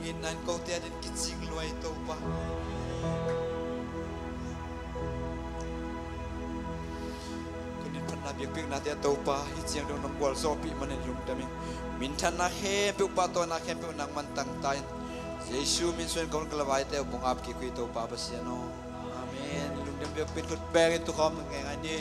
in nan ko te din kitsing luai to pa kunin phan na biak pik na te to pa hi chiang dong nong gwal zo pi man in lung dami min than na he pe pa to na khem pe nang man tang tai Jesu min suen kon kalawai te bong ap ki kui to pa pasiano amen lung dem biak pik kut bang itu khom ngai ngai ni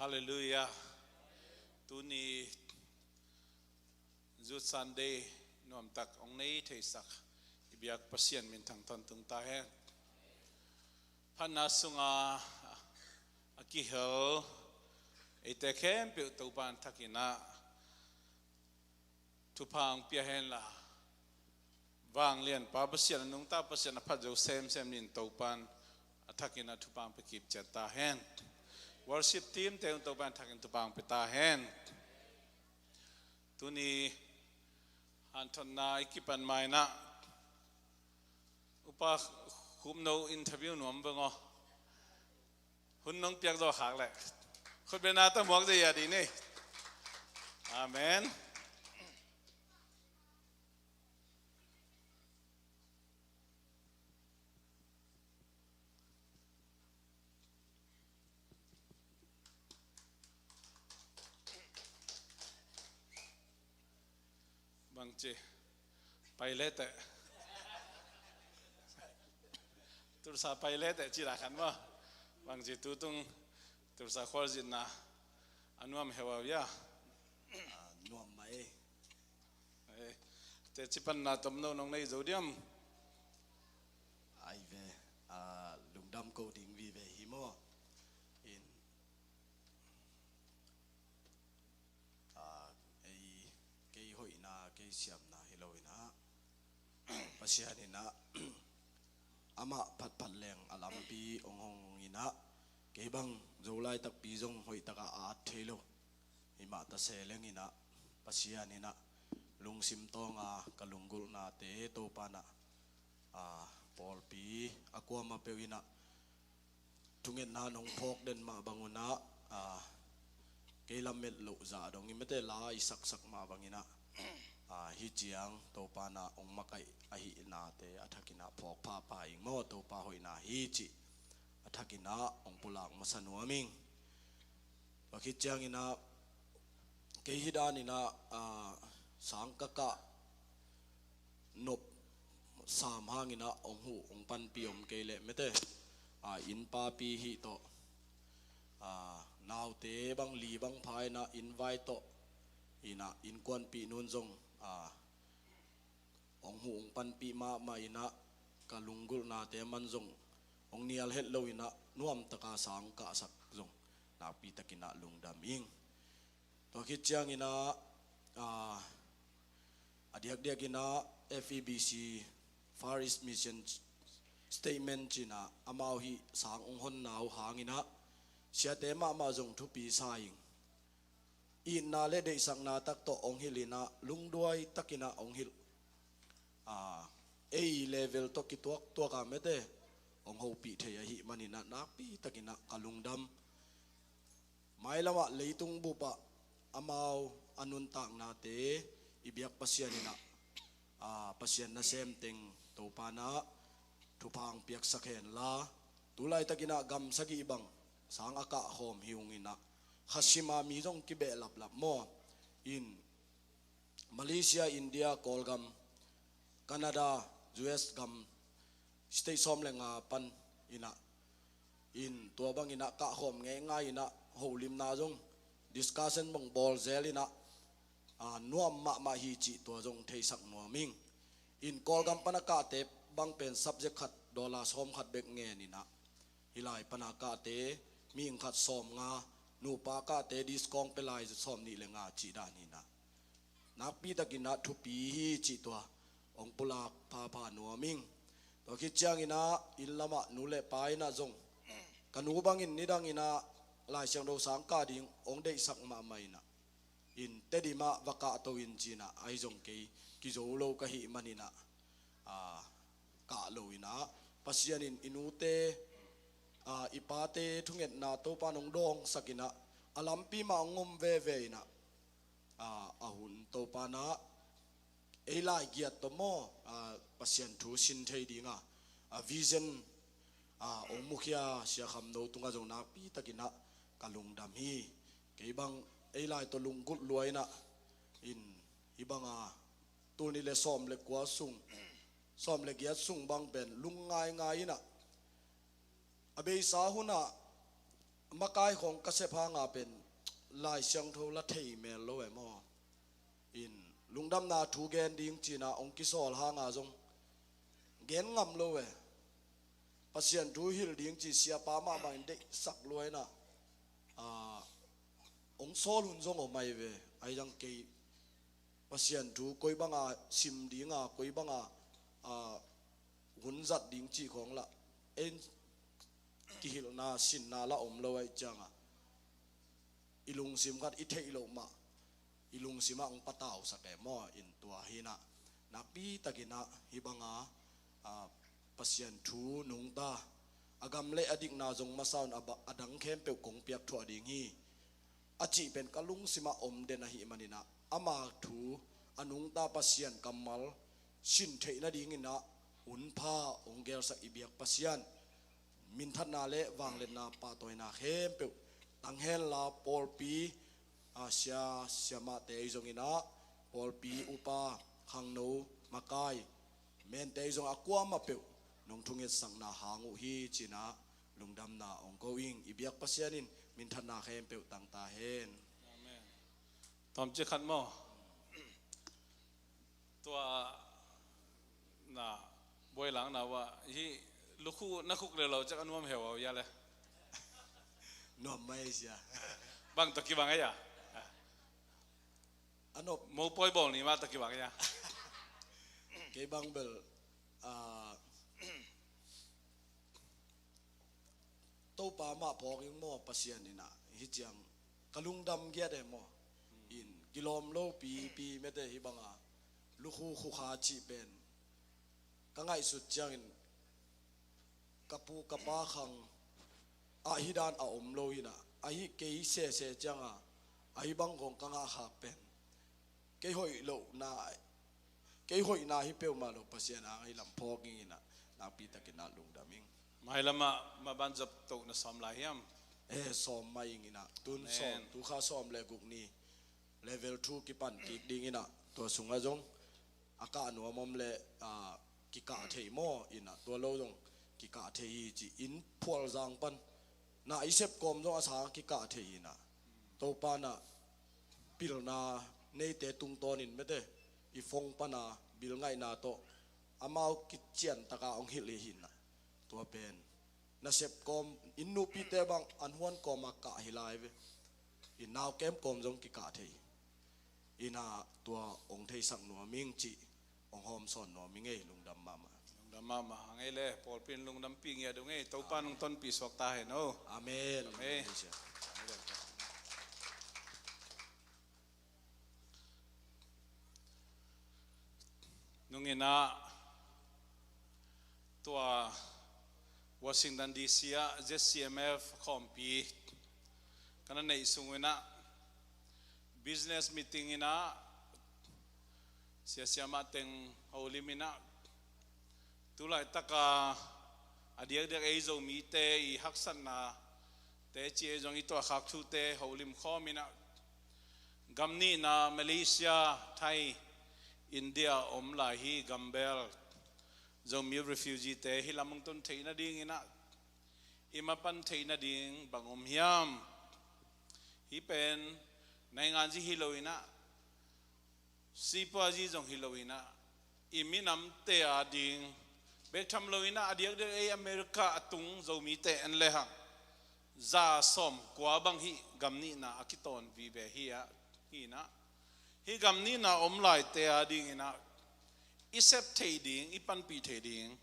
Hallelujah. Tuni Zut Sunday nuam tak ong nei thei sak ibiak pasien min thang ton tung ta he. Phana sunga akihel ite khem pe to ban thakina thupang pia hen la wang lian pa pasien nung ta pasien pha jo sem nin to pan athakina thupang pe kip chata hen. Worship team te untuk bantakin tupang pitahen. Tuni anton na ikipan mai na upa humno interview nuam bengo. Hunnong piak do hak le. Khut benata muak je ya di ni. Amen. Bangci, pilot, terus apa pilot cirakan mah, bangci tutung terus aku zina, anuam hewa ya, nuam mai cipan na tomno nong nei zodiam, ai ve lungdam ko ding vi ve himo in kei hoi na kei siam na hiloina pasiani na ama phat phat leng alam pi ong hong ina kei bang zolai tak pi jong hoi taka a thelo ima ta seleng ina pasiani na lungsim tonga kalunggul na te to pana Paul pi aku ama pewina tungin na nong phok den ma banguna keilamet lo za dong imete la isak sak ma bangina hi chiang to pa na ong makai ahi na te athakina phok pha pa ing mo to pa hoina hi chi athakina ong pulak masanuaming bakhi chiang ina ke hidan ina sangkaka nop sam hangina ong hu ong pan piom kele mete in pa pi hi to now te bang li bang phai na invite to ina in kwan pi nun jong ong hu ong pan pi ma ina kalunggul na te man jong ong nial het lo ina nuam taka sang ka sak jong na pi takina lungdam ing to khit chiang ina adiak ina FEBC Far East Mission statement china amau hi sang ong hon nau hangina sia te ma jong thu pi saing in na le de sang na tak to ong hilina lungduai takina ong hil A level to ki to ka mete ong ho pi the hi manina na pi takina kalungdam mai lawa leitung bupa amau anun tak na te ibiak pasianina pasian na sem teng to pana thupang piak sakhen la tulai takina gam sagi bang sang aka hom hiungina khasima mi jong ki be lap mo in Malaysia India kolgam Canada US gam stay som lenga pan ina in to bang ina ka hom nge nga ina holim na jong discussion bang bol zelina nuam ma hi chi to jong thei sak nuaming in kolgam panaka te bang pen subject khat dola som khat bek nge ni na hilai panaka te มีขัดซ้อมงานูปากาเตดิสกองเปลายจะซ้อมนี่เลยงาจีดานี่นะนักปีตะกินนะทุปีจีตัวองปุลากพาพานัวมิงตัวคิดจังอินะอินละมะนูเลปายนะจงกันนูบังอินนิดังอินะลายเชียงเราสังกาดิงองได้สักมาไม่นะอินเตดิมาวกาตัวอินจีนะไอจงเกยกิโจโลกะหิมันินะกะโลอินะปัสยานินอินูเตอิปาเตทุงเอ็ดนาโตปานงดองสักินะอลัมปีมางมเวเวนะอาหุนโตปานะเอลายเกียรตโมปัสยันทูสินเทดีงาวิเซนองมุขยาเสียคำโนตุงาจงนาปีตะกินะกะลุงดำฮีเกี่ยบังเอลายตัวลุงกุดรวยนะอินฮิบังตัวนี้เลยซ้อมเลยกว่าสุ่งซ้อมเลยเกียรสุ่งบังเป็นลุงง่ายนะอเบยสาหุนะมากายของเกษตรพางาเป็นลายเชียงโทละเทยเมลโลเอมออินลุงดำนาถูแกนดิงจีนาองกิโซลหางาจงเกนงำโลเอปัสยันทูฮิลดิงจีเสียปามาบังเด็กสักรวยนะองโซลุนจงอไม่เวไอยังเกยปัสยันทูกอยบังซิมดิงกอยบังหุ่นจัดดิงจีของละเอ็นกิฮิลนาสินนาละอมโลไอจังอิลุงซิมกัดอิเทอิโลมาอิลุงซิมาองปะตาวสักแก่มออินตัวฮินะนักปีตะกินะฮิบังปัสยันทูนุงตาอากำเละอดิกนาจงมาสาวน์อดังเข้มเปียวกงเปียกถั่วดิงฮีอาจีเป็นกะลุงซิมาอมเดนะฮิมันินะอามาทูอนุงตาปัสยันกัมมัลสินเทนะดิงินะหุนพาองเกลสักอิเบียกปัสยันมินทันนาเละวางเลนาปาตอยนาเข้มเปียวตังเฮลลาปอลปีเสียมาเตยจงอินะปอลปีอุปาขังโนมากายเมนเตยจงอากวามาเปียวนงทุงเอสังนาหางูฮีจีนะลุงดำนาองโกอิงอิเบียกปัสยานินมินทันนาเข้มเปียวตังตาเฮนตอมจะขันมอตัวน่ะบวยหลังน่ะว่าที่ลูกคู่นักคุกเลยเราจะกันว่าเหวเอาอย่าเลยนอมไม่เสียบางตะกี้บางไงอ่ะอันนบโมปอยบอกนี่มาตะกี้บางไงอ่ะเก็บบังเบลโตปามาพอกิงมอปัสยานินะฮิจังกะลุงดำเกียดเอมออินกิโลมโลปีเมเตฮิบังลูกคู่ขาจีเป็นกังไงสุดจังกะปูกะปาขังอาฮิดานอาอมโลยนะอาฮิเกยเสจังอาฮิบังของกังอาหักเป็นเกยหอยโลนาเกยหอยนาฮิเปียวมาโลปัสยานาฮิลำพอกิงนะนาปีตะกินนาลุงดามิงไม่ละมาบันจับตกนะซ้อมลายยำซ้อมมาอย่างนี้นะตุนซ้อมตุข้าซ้อมเลกุกนี้เลเวล2กิปันกิดิ่งนะตัวสูงอาจงอากาศหนัวมอมเลกิกะเทยมออินะตัวโลจงกิกะเทยจีอินพวลจางปันน่าอิเซปกอมจงอาสากิกะเทยนะตัวปานะบิลนาในเตตุงตอนินไม่ได้อีฟงปานะบิลไงนาโตอามากิเจียนตะกาองฮิเลหินนะตัวเป็นน่าเซปกอมอินนูปีเตบังอันฮวนกอมากะฮิลายเวอินนาวเกมกอมจงกิกะเทยอินาตัวองเทยสังหนัวมิงจีองหอมสอนหนัวมิงเอลุงดำมาลุงดำมาไงเลยพอเป็นลุงดำปีเงี้ยดูไงตัวป้าลุงต้นปีสวกตาเห็นโอ้อาเมนนุ่งเงินะตัววอชิงตันดีซีอะ ZCMF คอมปีกันนั่นในสุงเงินะ business meeting อินะเสียมาเต็งเอาลิมินะตุลาตะกาอดีตเด็กไอโซมีเตอีฮักสันนาเตจีจงอีตัวขักชูเตเอาลิมข้อมินะกัมนี่นามาเลเซียไทยอินเดียอมลาฮีกัมเบลจงมี refugee เตฮิลามุงต้นเทนดิ่งอินะอิมาปันเทนดิ่งบังอมยามฮีเป็นในงานที่ฮิโลวินะซีปาจีจงฮิโลวินะอิมินำเตอดิ่งเบกทำโลวินะอดีตเด็กไออเมริกาตุงจงมีเตอันเลหัง za som kwa bang hi gam ni na akiton vi ve hi na hi gam ni na om lai te a ding ina isep thei ding ipan pi thei ding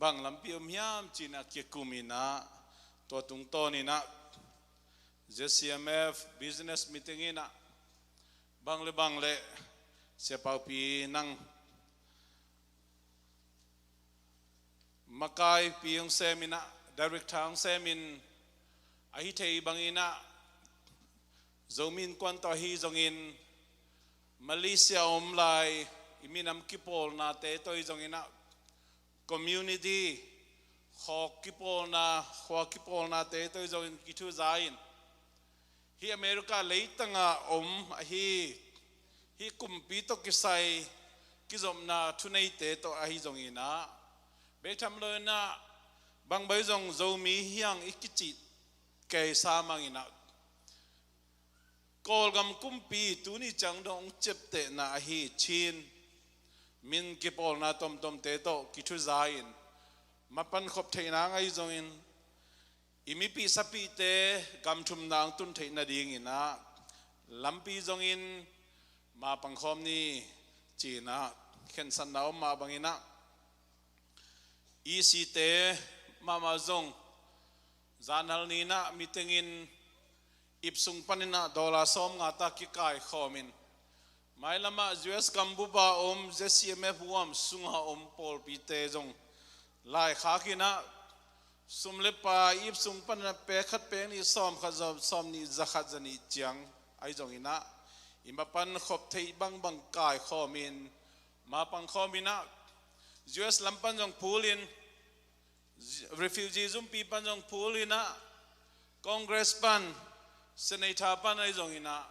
bang lam pi miam china ke kumina to tung to ni na zcmf business meeting ina bang le se pau pi nang makai pi yung semina director ang semin ahi thei bangina zomin kwan to hi zongin Malaysia omlai iminam kipol na te to zongina community kipol na te to zongin kitu zain hi America leitanga hi kumpito kisai kizom na tunai te to ahi zongina betam lo na bang bai zong zomi hiang ikichi kay samangina kolgam kumpi tuni changdong chepte na hi chin min kipol na tom te to kitu zain mapan khop theina ngai zongin imipi sapi te gamthum nang tun theina ding ina lampi zongin ma pangkhom ni china khen san naw ma bangina isi te mama zong zanal nina mitingin ipsung panina dola som ngata ki kai khomin mailama US kambuba zcmf sunga pol pite zong lai khakina sumlepa ipsung panina pe khat pe ni som khazom som ni zakhat zani chiang ai zong ina imapan khop thei bang kai khomin ma pang khomina US lampan jong pulin refugee zum pi pan jong pulina congress pan senator pan ai jong ina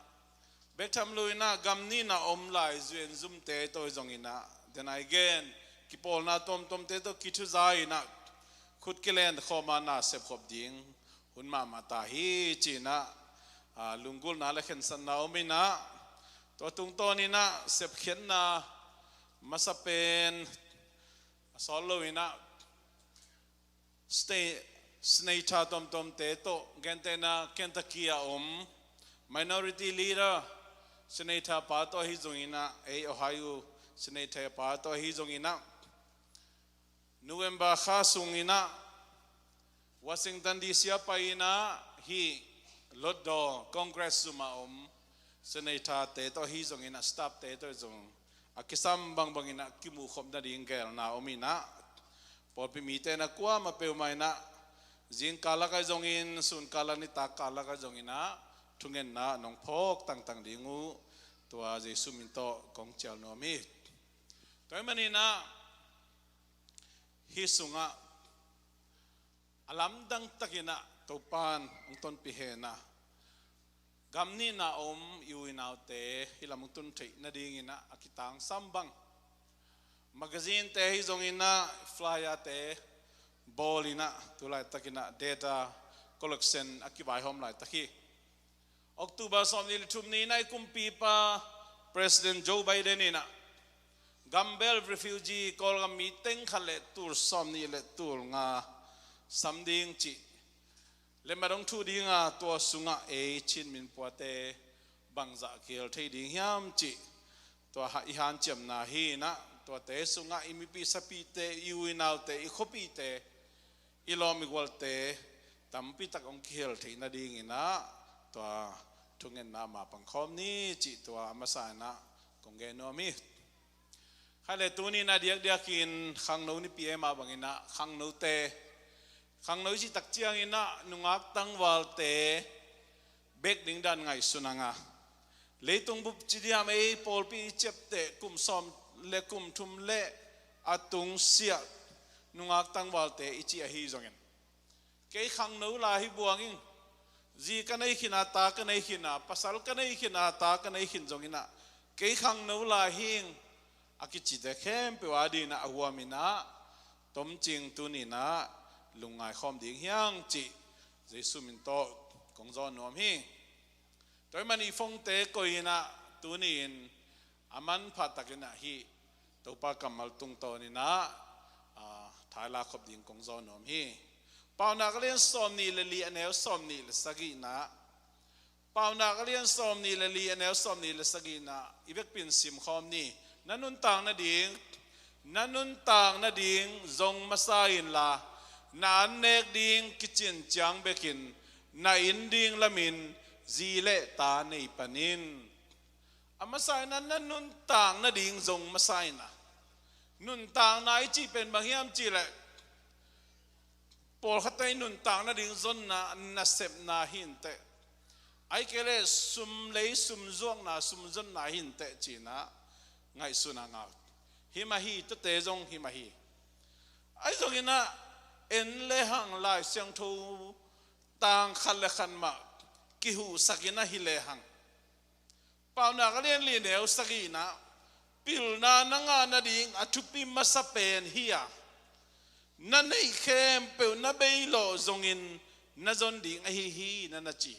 betam luina gamni na omlai zuen zum te to jong ina then again kipol na tom te to kitu zai na khut kilen khoma na sep khop ding hunma mata hi china lungul na la khen san na omina to tung to ni na sep khen na masapen solo ina stay senator tom te to gente na Kentucky minority leader senator pa to hi zongina Ohio senator pa to hi zongina November kha sungina Washington DC pa ina hi loddo congress suma senator te to hi zongina staff te to zong akisam bangina kimu khom na ding gel na omina polpi mite na kwa mapeu mai na jing kala ka jongin sun kala ni ta kala ka jongina thungen na nong phok tang dingu tua jesu min to kong chal no mi toy mani na hi sunga alam dang takina topan ong ton pi he na gamni na iuinaute hilam tun thei na dingina akitang sambang magazine te hi zongina flyer te bolina tulai takina data collection akibai hom lai taki October somni thumni nai kumpi pa President Joe Biden ina Gambel refugee kolgam meeting khale tur somni le tur nga samding chi le marong thu dinga to sunga chin min poate bangza kel thei ding hiam chi to hi han chem na hi na to te sunga imipi sapi te iuinau te ikhopi te ilomi gol te tampi tak ong khel thei na ding ina to thungen na ma pangkhom ni chi to amasa na kongge no mi khale tuni na diak in khang no ni pm bangina khang no te khang no chi tak chiang ina nungak tang wal te bek ding dan ngai sunanga leitung bup chidiam pol pi chep te kum som le kum thum le atung sia nungak tang wal te ichi a hi zongen ke khang no la hi buangin ji kanai khina ta kanai khina pasal kanai khina ta kanai khin zongina ke khang no la hing akichi de khem pe wadi na awamina tom ching tunina lungai khom ding hiang chi jesu min to kongzon nom hi toy mani phong te koina tunin aman phatakina hi topa kamal tung to ni na thaila khop ding kongzon nom hi ปาวนักเรียนสอมนี่ละลีอันแนวสอมนี่ละสกีนะปาวนักเรียนสอมนี่ละลีอันแนวสอมนี่ละสกีนะอีเวกปินซิมคอมนี่นั่นนุนต่างนาดิงนั่นนุนต่างนาดิงจงมาสายินละนานเนกดิงกิจินจังเบกินนาอินดิงละมินจีเลตาในปนินอามาสายนั้นนั่นนุนต่างนาดิงจงมาสายนะนุนต่างนายจีเป็นบางยามจีเลปอลขัดใจนุนต่างนาดิงจนนาเสพนาหินเตไอเกเลสุมเลยสุมจวงนาสุมจนนาหินเตจีนะไงสุนังเอาหิมาฮีตัวเตจงหิมาฮีไอจงอินะเอ็นเลหังลายเสียงทูต่างขันเลขันมากิหูสักินะฮิเลหังเป่านักเรียนลีเนวสักินะปิลนานังานาดิงอทุปิมาสเปนเฮียนั่นไอเข้มเปวนาเบยโลจงอินนาจนดิงไอฮีนั่นนาจี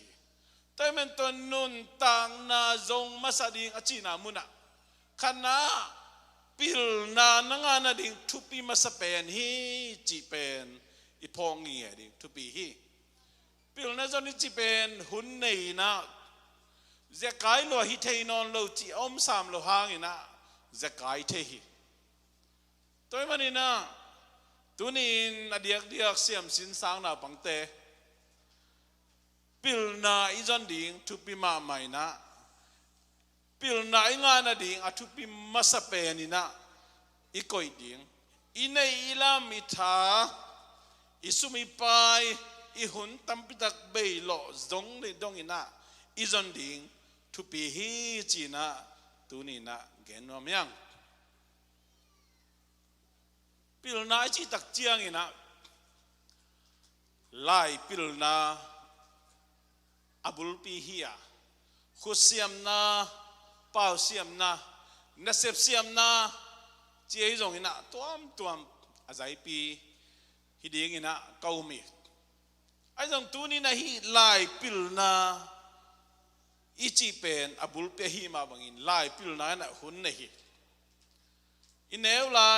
แต่เมื่อตอนนุนต่างนาจงมาสดิงอจีนามุนะขณะปิลนานังานาดิงทุปิมาสเปนฮีจีเป็นอีพองเงียดิทุปีฮีปิลนาจนจีเป็นหุ่นในนะจะกายโลหิเทนอนโลจีอมสามโลหางนะจะกายเทฮีตัวมันนี่นะตัวนี้นาเดียกเสียมสินสางนาปังเตปิลนาอีจันดิงทุปิมาใหม่นะปิลนาอีงานาดิงอทุปิมาสเปนินะอีกอยดิงอีในอีลามิทาอีสุมิไปอีหุนตัมปิตักเบยโลจงในดงอินะอีจันดิงทุปิฮีจีนะตัวนี้นะเกนวมยังปิลนาจีตักเจียงอินะไล่ปิลนาอับุลปีฮียขุเสียมนาเป่าเสียมนาเนเซบเสียมนาเจียจงอินะตัวอาศัยปีฮิดีงินะเกามีไอ้จงตัวนี้นะฮีไล่ปิลนาอีจีเป็นอับุลปีฮีมาบังอินไล่ปิลนานะหุ่นนะฮีอินเอวไล่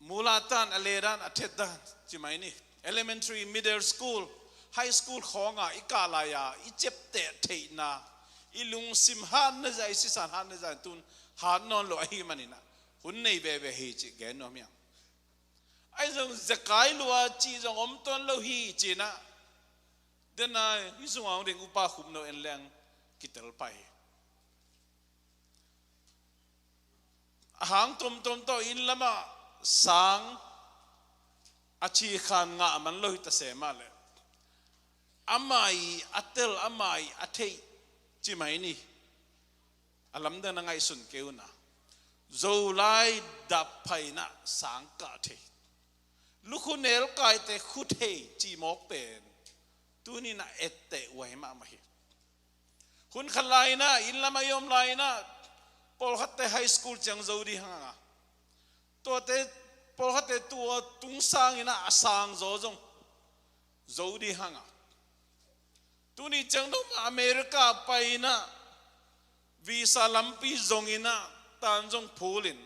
มูลาตันอเลรันอัตเทดันจิไหมนี่ elementary middle school high school ของอีกาลายาอีเจ็บเตะเทนาอีลุงซิมฮันนะใจสิสันฮันนะใจตุนฮันนอนโลไอมันนี่นะหุ่นในเบเบฮีจิแกนนอมยังไอ้จงจะกายลัวจีจงอมต้นโลฮีจีนะเดินนาฮิสุงเอาเรื่องอุปาคุมโนเอ็นแรงกิตลไปหางตุมโตอินละมาสังอาชีขานงะมันโลหิตเสมาเลยอามัยอัตเตลอามัยอัตเทจิไหมนี่อลัมเดนังไงสุนเกวนะโจไลดับไปนะสังกะเทลูกคุณเนลกายเตคุเทจีมอกเป็นตัวนี้นะเอตเตไว้มาไม่คุณขลายนะอินละมายอมไลนะปอลขัดเตไฮสคูลจังโจดีฮะตัวเตปอลขัดเตตัวตุงสางอินะสางโจจงโจดีฮะตัวนี้จังต้องอเมริกาไปนะวีซ่าลัมปีจงอินะตานจงพูลิน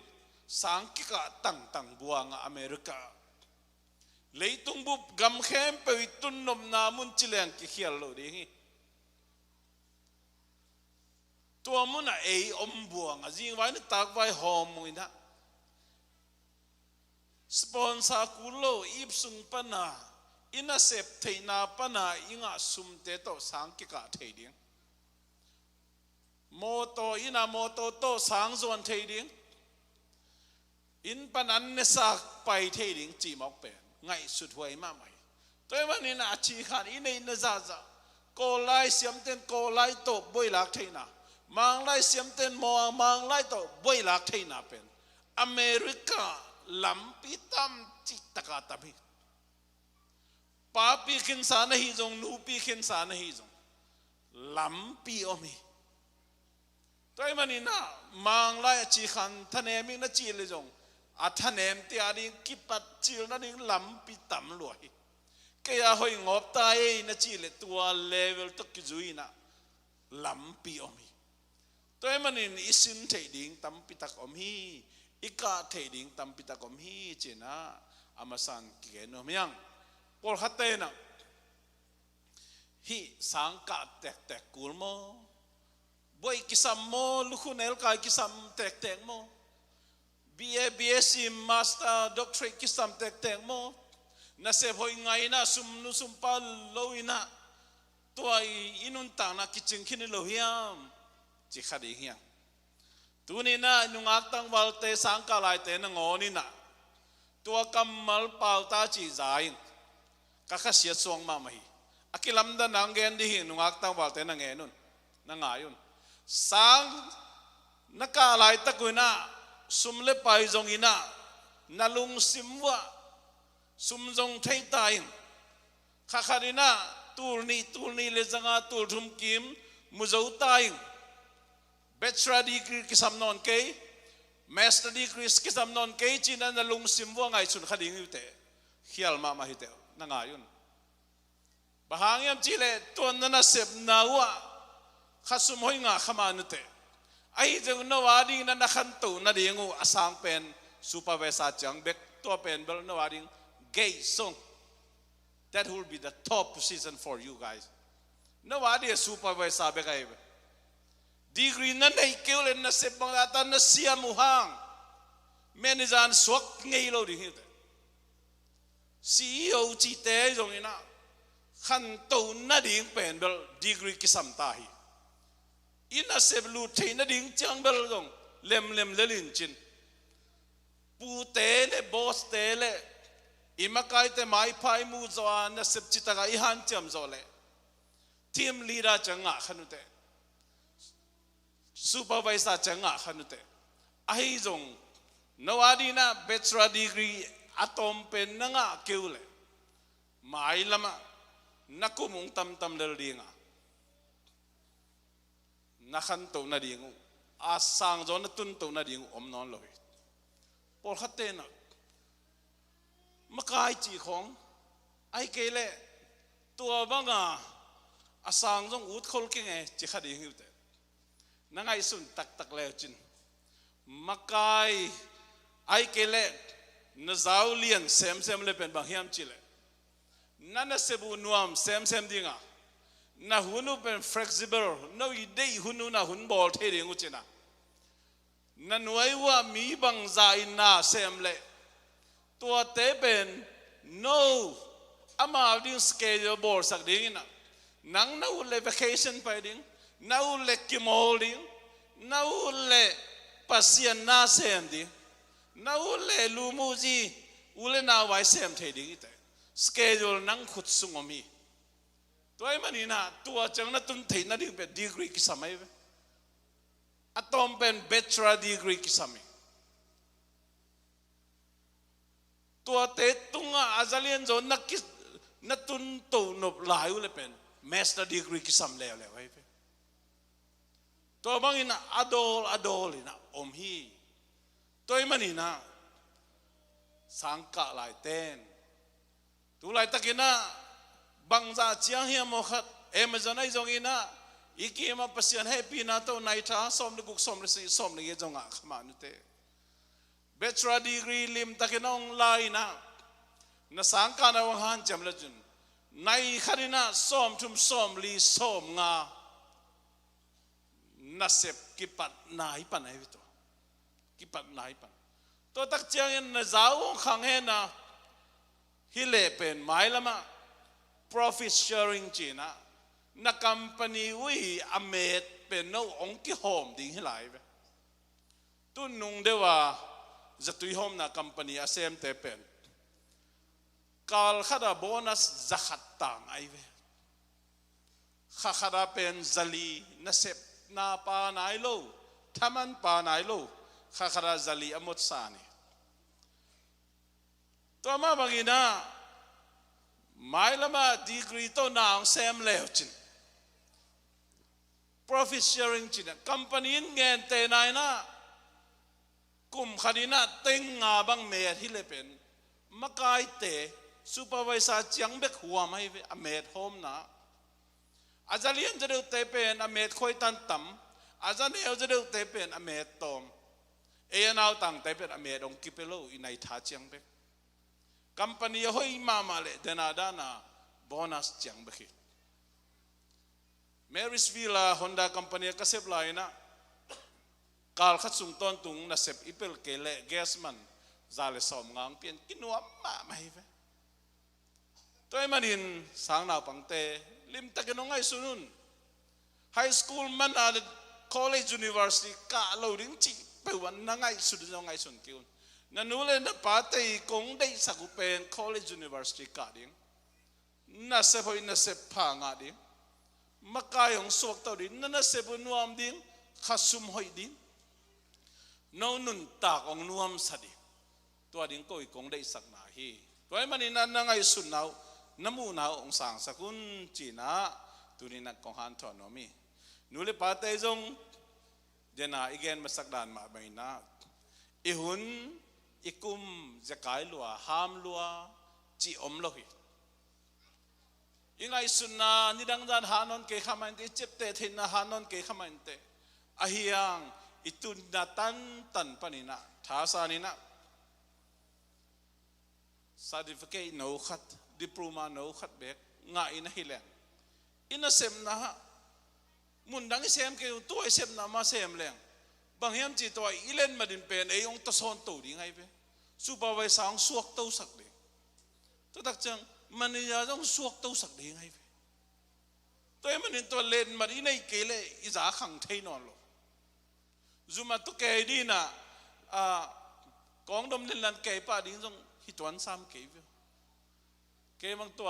สังกิกะตั้งบัวงอเมริกาเลยตุงบุบกำเข้มไปตุนนมนามุนจิเลงกิเขียลโลดีงี้ตัวมุนเออมบัวงจริงไว้นี่ตากไว้หอมมุยนะสปอนซาคุโลอีบสุงปนาอินาเซปเทนาปนาอิงะสุมเตโตสังกิกะเทดิงโมโตอินาโมโตโตสังจวนเทดิงอินปนันเนสักไปเทดิงจีมอกเป็นไงสุดหวยมาใหม่ตัวมันนี่นะชีขันอินในนซาซาโกไลเสียมเต้นโกไลโตบวยลักเทนามังไลเสียมเต้นมังไลโตบวยลักเทนาเป็นอเมริกาลัมปิตัมจิตกาตามิป้าปีขินสานฮีจงนูปีขินสานฮีจงลัมปีอมีตัวมันนี่นะมังไลชีขันทะเนมิงนะจีเลยจงอาทะเนมที่อาดิกิปัดจีลนั่นเองลัมปีตัมลอยแกอยากให้งบตายนะจีเลยตัวเลเวลตกจุยนะลัมปีอมีตัวมันนี่อิสินเทดิงตัมปิตากอมีอีกาเทดิงตัมปิตากอมีจีนะ amasan kigeno miang por hatte na hi sangka tek kulmo boy kisam mo lukhunel kai kisam tek mo BSc master doctorate kisam tek mo na se hoi ngai na sum pa loina tuai inunta na kiching kini lohiam chi khadi hiang tuni na nungak tang walte sangka lai te na ngoni na tua kamal pau ta chi zain ka kha sia song ma mai akilam da nang gen di nungak tang walte na ngenun na ngayun sang nakalay takuina sumle pai zong ina nalung simwa sumjong thei tai khakharina turni le zanga tur thum kim muzau tai bachelor degree kisam non ke master degree kisam non ke china nalung simwa ngai chun khading ute khial ma hi te na ngayun bahangyam chile ton na sep nawa khasum hoi nga khamanute ai jeng no wadi na nakhantu na dingu asang pen supervisor chang bek to pen bel no wadi gay song that will be the top position for you guys no wadi a supervisor bek ai degree na nei keule na se bangata na sia muhang manager swak ngei lo di hite CEO chi te jong ina khan to na ding pen bel degree kisam ta hi ina seblu theina ding chang bel gong lem lelin chin pu te le boss te le imakai te mai phai mu zoa na sep chita ga i han cham zo le team leader changa khanute supervisor changa khanute ai zong nawadi na bachelor degree atom pen nga keule mai lama nakumung tam del dinga nakhan to na dingu asang zo na tun to na dingu om non loi por khatte na makai chi khong ai kele tua banga asang jong ut khol ke nge chi khadi hiu te na ngai sun tak le chin makai ai kele na zaulian sem le pen bang hiam chile nana sebu nuam sem dinga na hunu pen flexible no idei hunu na hun bol the ring uchina na nuaiwa mi bang za ina semle to te pen no ama ding schedule board sak ding na nang na ule vacation pa ding na ule kimolding na ule pasian na sem ding na ule lumuji ule na wai sem the ding ite schedule nang khut sungomi toy manina tua chang na tun thei na ding pe degree ki samai atom pen bachelor degree ki samai tua te tunga azalian zo na tun to nop lai ule pen master degree ki sam le wai pe to bangina adol ina om hi toy manina sangka lai ten tu lai takina bangza chiang hiam mo khat amazon ai zong ina iki ma pasian happy na to nai tha som le guk som le si som le ye zonga khama nu te bachelor degree lim takinong lai na sangka na wang han cham la jun nai kharina som thum som li som nga na sep kipat nai pan ai to kipat nai pan to tak chiang in na zau khang he na hile pen mai lama profit sharing china na company wi amet pen no ong ki home ding hilai be tu nung dewa zatui home na company asem te pen kal khada bonus zakhat tang ai be khada pen zali na sep na pa nai lo thaman pa nai lo khada zali amot sani to ma bangina mai lama degree to naung sem leo chin profit sharing chin company ngen te nai na kum khadina teng nga bang me hi le pen makai te supervisor chiang bek huwa mai amet home na azalian jadeu te pen amet khoi tan tam azaneu jadeu te pen amet tom e nau tang te pen amet ong kipelo inai tha chiang bek company hoi mama le denada na bonus chang baki Marysville Honda company kasep lai na kal khat sung ton tung na sep ipel kele gas man zale som ngang pian kinua ma mai ve toy manin sang na pangte lim takenongai sunun high school man college university ka loading chi pe wan na ngai sud ngai sun kiun na nule na pate kong dei sakupen college university ka ding na se hoi na se pa nga ding makayong suwak tao din na se bu nuam ding khasum hoi din no nun tak ong nuam sadi tua ding ko kong dei sak na hi toy manin na ngai sun nau namu nau ong sang sakun china tunin na kong han tonomi nule pate jong jena igen masak dan ma bai na ihun ikum zakai lua ham lua chi om lo hi ingai sunna nidang dan hanon ke khamain te chepte thin na hanon ke khamain te ahiang itun na tan panina thasa ni na certificate no khat diploma no khat bek nga ina hilen ina sem na mun dang sem ke tu sem na ma sem leng bang hiam chi to ilen madin pen e ong to son to di ngai be supervisor sang suak to sak de to tak chang mania jong suak to sak de ngai be to e manin to len mari nei ke le i za khang thei non lo zuma to ke di na kong dom len lan ke pa ding jong hi tuan sam ke be ke mang to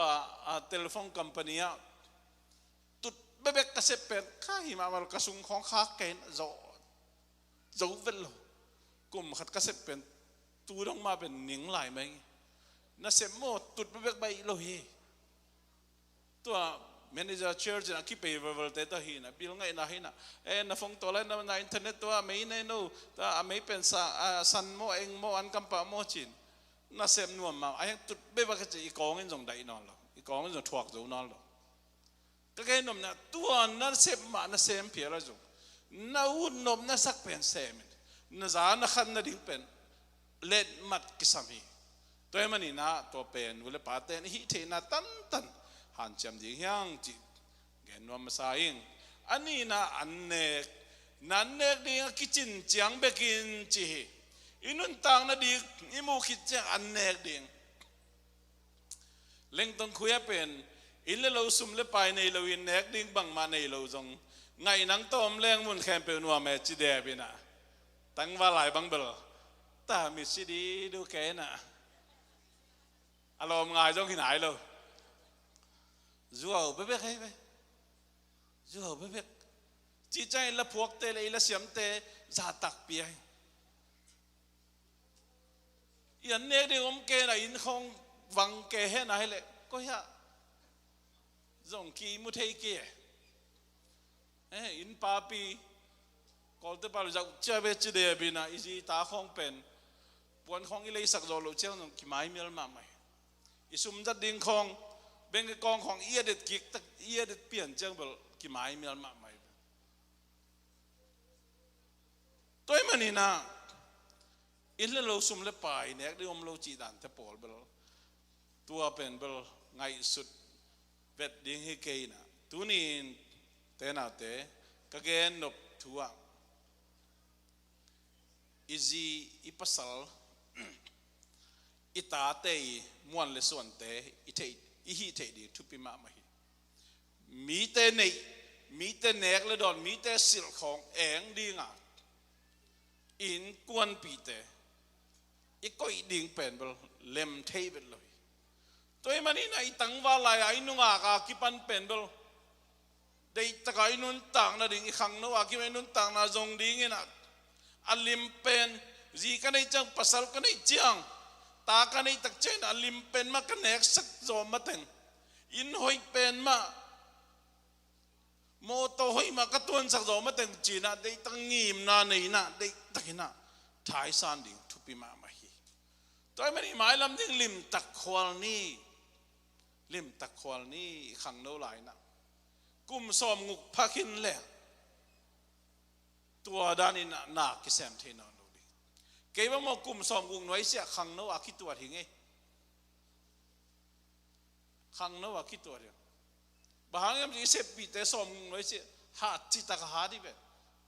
telephone company a bebek kasep pen kai ma mal kasung khong khak ken zo vel lo kum khat kasep pen tu dong ma pen ning lai mai na se mo tut bebek bai lo hi to manager church na ki pe verbal te ta hi na bil ngai na hi na na phong to la na internet to mai nei no ta mai pen sa san mo eng mo an kam pa mo chin na sem nuam ma ai tut bebek ka chi kong en jong dai non lo i kong en jong thuak zo non lo cái nôm na tua na xem mà na xem phía ra rồi na u nôm na sắc pen xem na giá na khăn na đinh pen lên mặt cái sami tôi mà na to pen vừa bắt tên hít thế na tan hàn chém gì hiang chỉ cái nôm mà saing anh na nè đi kitchen chiang bekin chỉ inun tang na đi imu kitchen anh nè đi leng tông khuya pen in le lo sum le pai nei lo in nek ding bang ma nei lo jong ngai nang tom leng mun khem pe nuam me chi de bina tang wa lai bang bel ta mi si di du ke na alom ngai jong hin ai lo zuo be be khai be zuo be be chi chai la phuak te le la siam te za tak pi ai yan ne de om ke na in khong wang ke he na hele ko ya zong ki mu thei ke in papi kol te par jau cha be chi de bina isi ta khong pen pon khong i lei sak zo lo cheu nong ki mai mel ma mai isum jat ding khong beng ke kong khong ia det kik tak ia det pian chang bel ki mai mel ma mai toy manina in le lo sum le pai nek de om lo chi dan te pol bel tua pen bel ngai sut vet ding hi ke na tunin te na te ka gen nop thua izi ipasal ita te muan le son te i hi te di thupi ma ma hi mi te nek le don mi te sil khong eng dinga in kwan pi te i koi ding pen bel lem thei bet lo tôi mà đi này tăng vào lại ai nung à cái pan pen bel đây ta cái nun tang na ding khang no cái nun tang na zong ding ina alim pen gì cái này chẳng pasal cái này chẳng ta cái này tak chen alim pen ma cái này sắc zo ma teng in hoi pen ma mô tô hoi ma cái tuần sắc zo ma teng chỉ na đây tăng ngim na này na đây tak na thái san ding thupi ma ma hi tôi mà đi mãi làm ding lim tak khwal ni lim tak khwal ni khang no lai na kum som nguk phakin le tua dani na ki sem the na no di ke ba mo kum som nguk noi sia khang no a ki tua hi nge ขังนะว่าคิดตัวเดียวบางอย่างที่เสพปีแต่สมเลยสิหาจิตตะหาดิเว้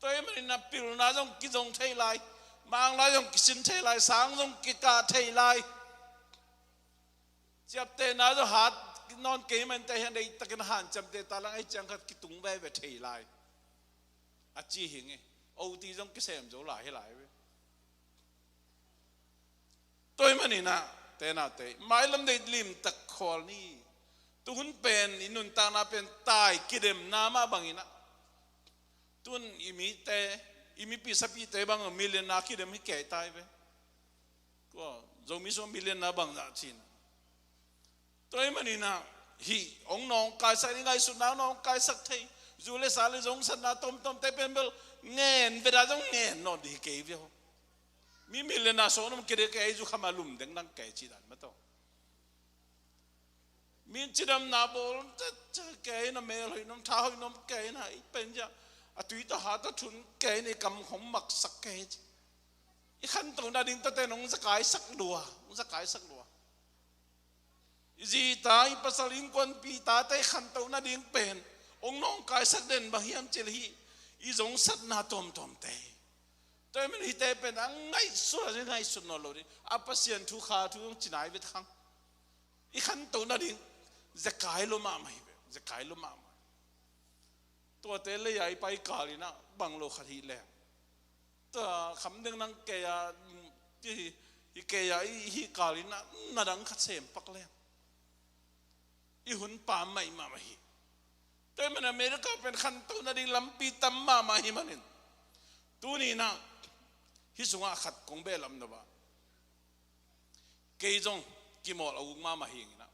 ตัวมันนับปิลน่าจงกิจงเทไลบางน่าจงกินเทไลสางจงกิกาเทไลจับเตน่าจงหานอนเกมันแต่ยังได้ตะกันหันจำเตตาลังไอจังกัดกิตุงไปเทไลอาจีหิงไงโอ้ตีจงกิเสมโจหลายให้หลายเว้ตัวมันนี่นะแต่น่าเตไม่ลำได้ลิมตะคอลนี่ตุนเป็นอินุนตานาเป็นตายกิเดมนามาบังอินะตุนอิมิเตอิมิปีสปีเตบังมิเลนนากิเดมให้แก่ตายไปก็จงมีส่วนมิเลนนาบังจะชินตัวมันนี่นะฮีองน้องกายสักยังไงสุดน้องกายสักทีจูเลสาเลจงสนาตมเตเป็นเบลเงินเวลาจงเงินนอนดีเกย์เดียวมีมิเลนนาโซนมันกิเดเกย์จูขมาลุมเด็กนั่งแก่จีดันมาต่อมีจิดำนาบอลจะแก่นะเมลให้น้ำเท้าให้น้ำแก่นะเป็นจะตุยตหาตทุนแก่ในกำของหมักสักแก่อีขั้นตรงนั้นดิ้งตั้งแต่น้องสกายสักดัวสกายสักดัวจีตายภาษาลิงกวนปีตาแต่ขั้นตรงนั้นดิ้งเป็นองน้องกายสักเด่นบางอย่างเจลีอีจงสัตนาตอมเตะแต่มันฮิตเป็นอังไงสุดยังไงสุดนอลเลยอาภาษาทุกขาทุกจีนายไปทางอีขั้นตรงนั้นดิ้งจะขายลมมาไหมจะขายลมมาไหมตัวเตเลยใหญ่ไปกาลีนะบังโลคดีแหลตัวคำนึงนั่งเกียที่เกียที่กาลีนะนาดังขัดเสมปักแหลอีหุ่นป่าไม่มาไหมแต่มันอเมริกาเป็นขั้นตัวนั้นลำปีตั้มมาไหมมันนี่ตัวนี้นะฮิสุงาขัดกงเบลำนะบ้าเกยจงกิมอลเอามาไหมนะ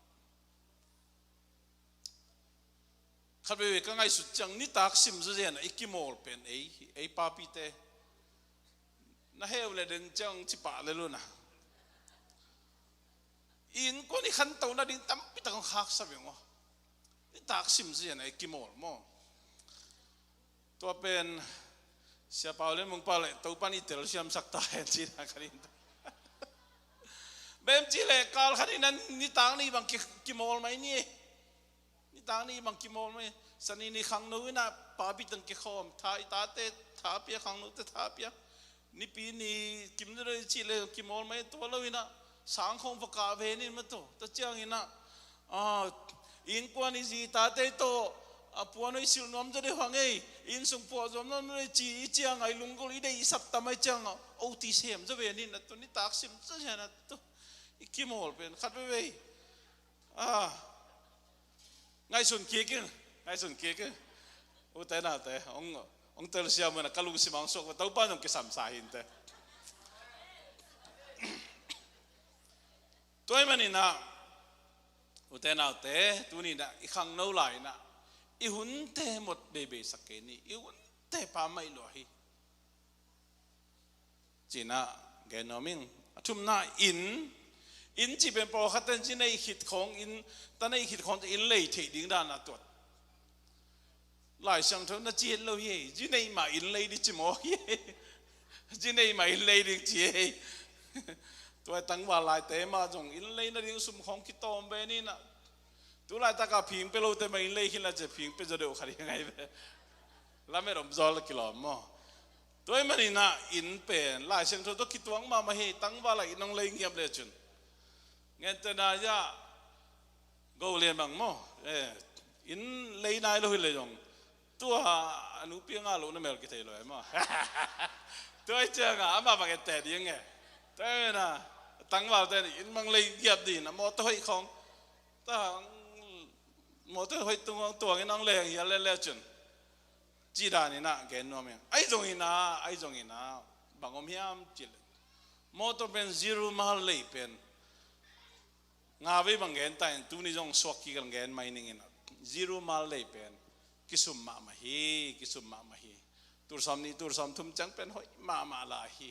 ขับไปก็ไงสุดจังนี่ตักซิมจะเนี่ยไอ้กิมอลเป็นไอ้ปาปิเตน่าเฮวเลยดึงจังจิปะเลยลูนะอินก็นี่ขันตัวนั่นดิ้งตั้มปิดตะกงหักสับยังวะนี่ตักซิมจะเนี่ยไอ้กิมอลมั้งตัวเป็นเสียเปล่าเลยมึงเปล่าเลยตัวปานิเตลเสียมสักตาเห็นจีน่าคันนี้เบมจีเล่กาลคันนี้นั่นนี่ตังนี่บางกิมอลไหมนี่ตางนี่บางกิมอลไหมสันนี่ขังนู้นนะป้าบิดังเกี่ยวมท้าตาเตท้าเปียขังนู้นเตท้าเปียนี่ปีนี่กิมเลยชีเลยกิมอลไหมตัวเราอินะสังคมประกาศเวนิมาตัวตัวเจ้าอินะอินกวนนี่จีตาเตโตปวนอิสิลน้อมจะได้ฟังไงอินส่งปวดจอมน้อมเลยจีเจ้าไงลุงก็เลยได้สับตาไม่จังโอทีเสียมจะเวนินะตัวนี้ตักซิมจะใช่นะตัวกิมอลเป็นขัดไปเว้ยไงส่วนเกียร์ไงส่วนเกียร์โอ้แต่น่าแต่องเตลเซียมันกะลุงสิมังสกว่าตัวบ้านองกิสามสาหินแต่ตัวมันนี่นะโอ้แต่น่าแต่ตัวนี้นะอีขังนู้ไหลนะอีหุ่นเตะหมดเบเบสักเกนี่อีหุ่นเตะปาไม่ลอยจีน่าแกนอมิงทุ่มหน้าอินจีเป็นปอขัดแต่จีในขิดของอินตอนในขิดของอินเลยที่ดิ้งด้านนัตัวหลายช่างเท่านั้นจีนเราเย่จีในมาอินเลยดิจิโมเย่จีในมาอินเลยดิจีตัวตั้งว่าหลายเตมาจงอินเลยนั่นดิ้งสมของคิดโตมเบนี่นะตัวหลายตากาพิงไปเราแต่มาอินเลยขึ้นแล้วจะพิงไปจะเดือดขัดยังไงเบ้แล้วไม่รำจอลกิโลมอตัวมันนี่นะอินเป็นหลายช่างเท่าตัวคิดตัวมาเฮตั้งว่าหลายน้องเลยเงียบเลยจุนเงี้ยแต่นายะกูเรียนบางโมอินเลยนายเราเลยจงตัวอนุพิงาลูนั่นเมลกิเทเลยมั้งตัวไอ้เจ้าอ่ะมาบังเอิญแต่ดียังไงแต่นะตั้งว่าแต่อินบางเลยเกียบดีนะมอตัวไอ้ของตั้งมอตัวไอ้ตัวไอ้น้องเลยอย่าเล่นๆจนจีดานี่นะแกนนัวมั้งไอ้จงอินะบางอมยามจิลมอตัวเป็นซีรูมาเลยเป็นงาวิบังเงินแต่ตัวนี้จงสวกกิกันเงินไม่นิ่งนะซีรูมาเลยเป็นกิสุมมาฮีตัวสามนี้ตัวสามทุ่มจังเป็นหอยมาลาฮี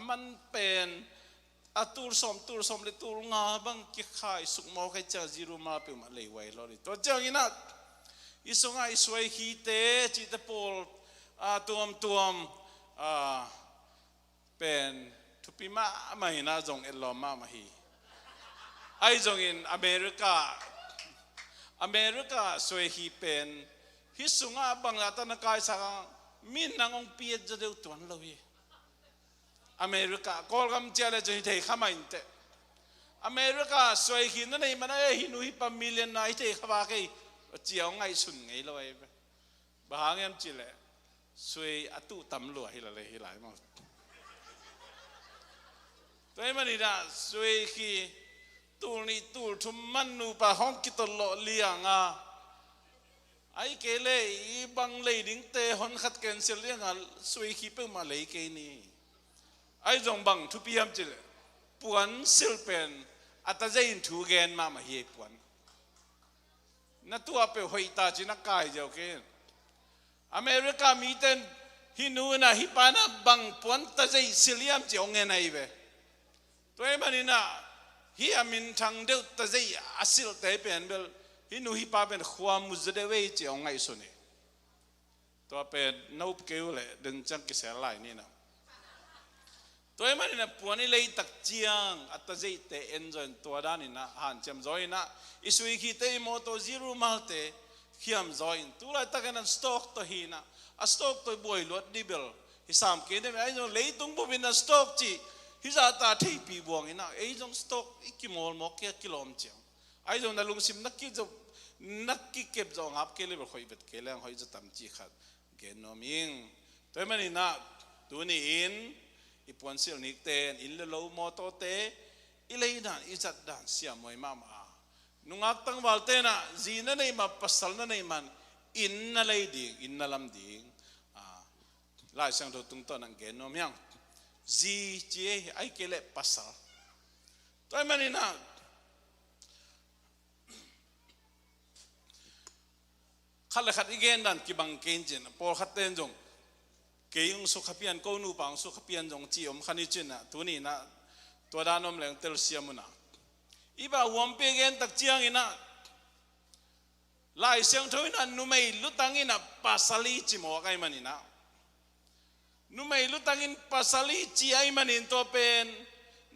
มันเป็นตัวสามเลยตัวงาบังกิขายสุกมอใครจะซีรูมาเป็นมาเลยไว้รอเลยตัวเจ้าอินะอิสุงาอิสวยฮีเตจิตโพลตัวเป็นทุพิมาไม่น่าจงเอลลอมาฮีไอ้จงอินอเมริกา อเมริกาสวยฮีเป็นฮิสุงาบังลาตนกายสังมินนางองเปียจะเดือดตัวนั่นเลยอเมริกากอลกำเจริญจะหิเทข้ามาอินเตอเมริกาสวยหินนั่นเองมันไอ้หินุฮิปมิลเลนนายเทข้าบ้ากี่เจียวไงสุนไงเลยบางอย่างจิเลสวยอตุตำรวจฮิลาเลยฮิลายมั้งตัวนี้มันนี่นะสวยฮีตูนี่ตูทุมมันนูปะห้องกิตโลเลียงอ่ะไอ้เกเรบังเลยดิ้งเตะหอนขัดเกณฑ์เสียเลียงอ่ะสวยฮีเปิ่มมาเลยเกนี่ไอ้จงบังทุพียมจิเลปวนสิลเป็นอัตใจอินทูเกนมาเฮียปวนนั่นตัวเปหอยตาจินักกายเจ้าเกนอเมริกามีเต้นฮินูนะฮิปานะบังปวนตาใจสิเลียมเจ้าเงินไอ้เว้ตัวนี้มันนี่นะฮีอามินทางเดียวตาใจอาศิลเตเป็นเบลฮินูฮิปาเป็นความมุจเดเวเจ้าไงสุนีตัวเป็นนูบเกลเลยดึงจังกิเสลายนี่นะตัวนี้มันเนี่ยปวนี่เลยตักเจียงอัตใจเตเอ็นจนตัวด้านนี่นะหันเจมจอยนะอิสุยคิเตอิโมโตซิรูมาเตขี้ยมจอยตัวไรตักนั้นสต็อกตัวฮีนะสต็อกตัวบวยลวดดิเบลฮิสามเกณฑ์เนี่ยไอ้จงเลยตุงบุบินสต็อกจีฮิจาตาที่ปีบวงนี่นะไอ้จงสต็อกอีกิมอลมอกเกี่ยกิโลมเจียงไอ้จงนั่งลุงซิมนักกิจนักกิเก็บจงอับเกลี่แบบคอยเบ็ดเกลี่ยคอยจะทำจีขัดเกณฑ์นอมิงตัวนี้มันนี่นะตัวนี้อินอีปวนเสียงนิกเตนอินเลโลโมโตเตอิเลยนั่นอิจัดด่านเสียมวยมานุงักตั้งวัลเตนะจีนั่นเองมาปัสสาวนั่นเองมันอินนั่นเลยดิ่งอินนั่นลำดิ่งลายเสียงตัวตุ้งต้นนั่งเกนโนมยังจีเจไอเกล็ดปัสสาวตัวมันนี่นะขัดเลยขัดอีกเกนดันกีบังเกนจินพอขัดเต้นจงเกยุงสุขเพียนกูนูปังสุขเพียนจงจีอมขันนิจินนะตัวนี้นะตัวด้านนมแหลงเตลเซียมุนะอีบ่าวมเปเกนตักเจียงอินะลายเสียงทวินันนุไม่ลุตังอินะปัสสลีจิโมกไอมันอินะนุไม่ลุตังอินปัสสลีจีไอมันอินตัวเป็น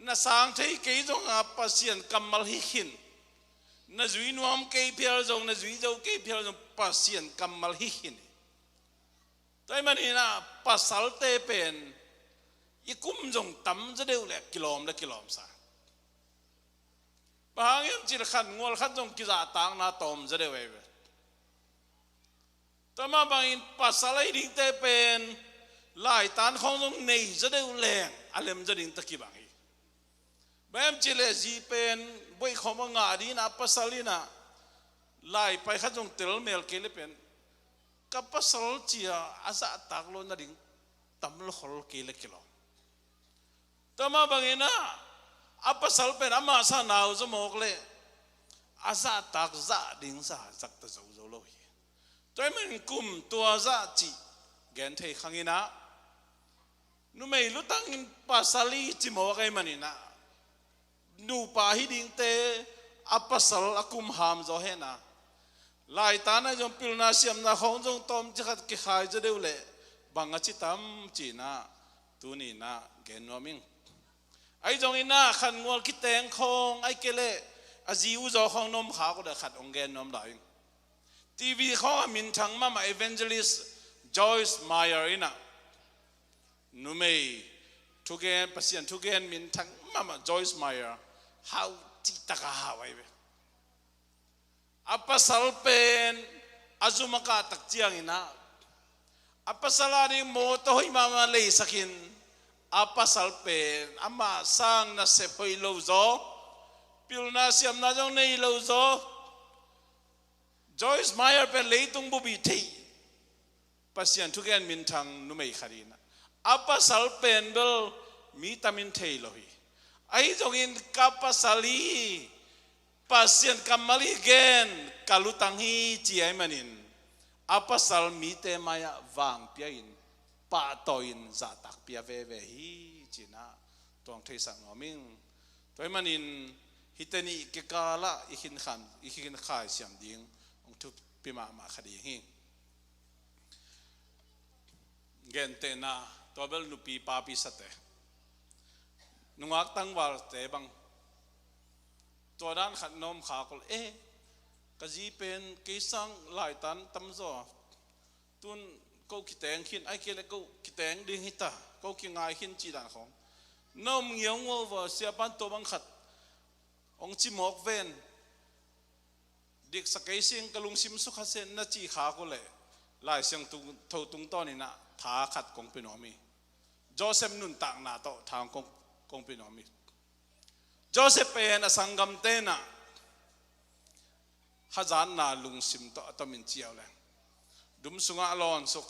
น่ะสังเทเกยจงอาปัสเซียนกัมมัลฮิขินน่ะจุยนวมเกยเพียรจงน่ะจุยเจ้าเกยเพียรจงปัสเซียนกัมมัลฮิขินตัวมันอินะปัสสัลเตเป็นอีกุมจงตั้มจะเดียวแหละกิโลมละกิโลมซะบางอย่างจิตขันงวลขันจงกิจต่างนาตอมจะได้ไว้แต่มาบางอินปัสสาวะดิ่งเตเป็นลายตานของจงในจะได้แรงอะไรมันจะดิ่งตะกี้บางอีแบบจิเลจีเป็นบ่อยของมังงาดีนะปัสสาวะนะลายไปขันจงเตลเมลเกลเป็นกับปัสสาวะจีอาซาตักโลนดิ่งตั้มลขลเกลกิโลแต่มาบางอินนะapa salpen ama sa nau zo mokle asa tak za ding sa zak ta zo zo lo hi toy men kum tua za chi gen thei khangina nu mei lu tang in pasali chi mo kai manina nu pa hi ding te apa sal akum ham zo he na lai ta na jom pil na siam na khong jong tom chi khat ki khai je deu le banga chi tam chi na tu ni na gen no mingไอ้จงอิน่าขันงวลคิดแตงคงไอ้เกล่อาจิวจอของนมขาก็ได้ขัดองเกนนมได้ทีวีเขาอามินทังมา evangelist Joyce Meyer อิน่ะนุ่มเอทุกเกนปัสยันทุกเกนมินทังมา Joyce Meyer ฮาวติตะกะฮาวไอ้เว้อัปสัลเป็นอาจุมกาตักเจียงอิน่ะอัปสัลานี่โมโตหิมาเลยสักินapa salpen ama sang na sepoi lo zo pil na siam na jong nei lo zo Joyce Meyer pen leitung bubi thei pasian thugen min thang nu mei kharina apa salpen bel mi tamin thei lo hi ai jong in kapasali pasian kamali gen kalutang hi chi ai manin apa sal mi te maya wang pia in pa toin za tak pia ve ve hi china tong thei sang noming toy manin hitani ke kala ikhin khai siam ding ong thu pima ma khadi hi gen te na tobel nu pi pa pi sate nungak tang wal te bang to dan khat nom kha kol กะจีเป็นกิสังหลายตันตำจ่อตุนกูกิแตงขินไอเกลกูกิแตงดิ้งหิตากูกิงายขินจีดานของน้องเงียวงัวว่าเสียปันตัวบังคัดองจิมอกเวนเด็กสกายเสียงกะลุงซิมสุขเซนนาจีขากูเลยลายเสียงตุงเท่าตุงต้นนี่นะท้าขัดกงเป็นอมีโจเซฟนุนต่างนาโตทางกงเป็นอมีโจเซฟเป็นอสังกัมเตนะฮะจานนาลุงซิมโตตมินเจียวเลยดุมสุงอาลอนสุก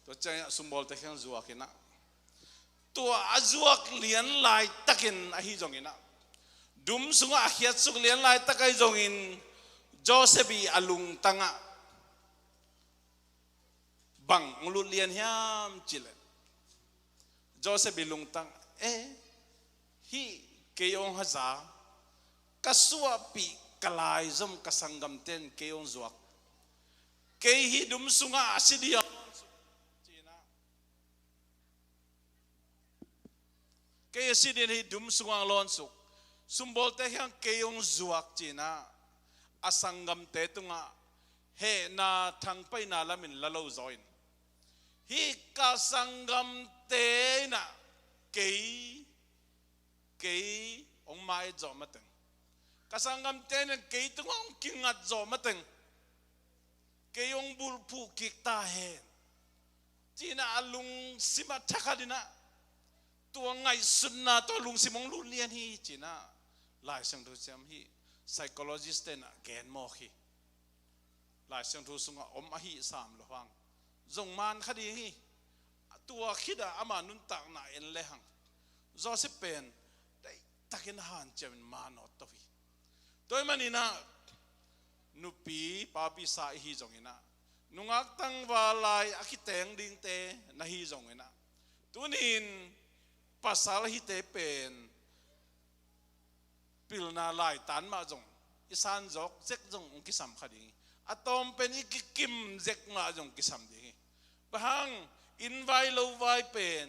ตัวใจสมบูรณ์แต่แค่จัวกินนะตัวอาจวกเลียนลายตะกินอหิจงอินะดุมสุงอาเขียดสุกเลียนลายตะไกจงอินโจเซฟีอาลุงตังะบังลุเลียนยามจิเลโจเซฟีลุงตังฮีเกยองฮะจากสัวปีกลายจมกสังกัมเตนเกยองจวกเกยฮีดุมสุงอาสิเดียเกยสิเดียฮีดุมสุงอาลอนสุกสมบูรณ์แต่ยังเกยองจวกจีนะอสังกัมเตตุงะเฮนาทางไปนาลามินละโลจอยน์ฮีกสังกัมเตนะเกยองไม้จอมมาตึงกสังกัมเตนะเกยตุงองกิงัดจอมมาตึงเกยองบุลผูกิกตาเฮนจีน่าลุงสิมาทักดินะตัวไงสุนนะตัวลุงสิมองลุเลียนฮีจีน่าหลายสังทุจามฮีpsychologist นะแกนโมขีหลายสังทุสุงะอมอหิสามละฟังจงมันคดีฮีตัวคิดอามานุนตักนาเอ็นเลหังจอสิเป็นได้ตักินหันเจมันมานอตวีตัวมันนี่นะนุปีปาปิสาฮีจงอินะนุงักตั้งวาลายอคิเตงดิงเตนะฮีจงอินะตัวนินภาษาฮิเตเป็นปิลนาลายตันมาจงอิสานจกเจ็กจงกิสัมขดีอะตอมเป็นอิกิมเจ็กมาจงกิสัมดีบางอินไวโลไวเป็น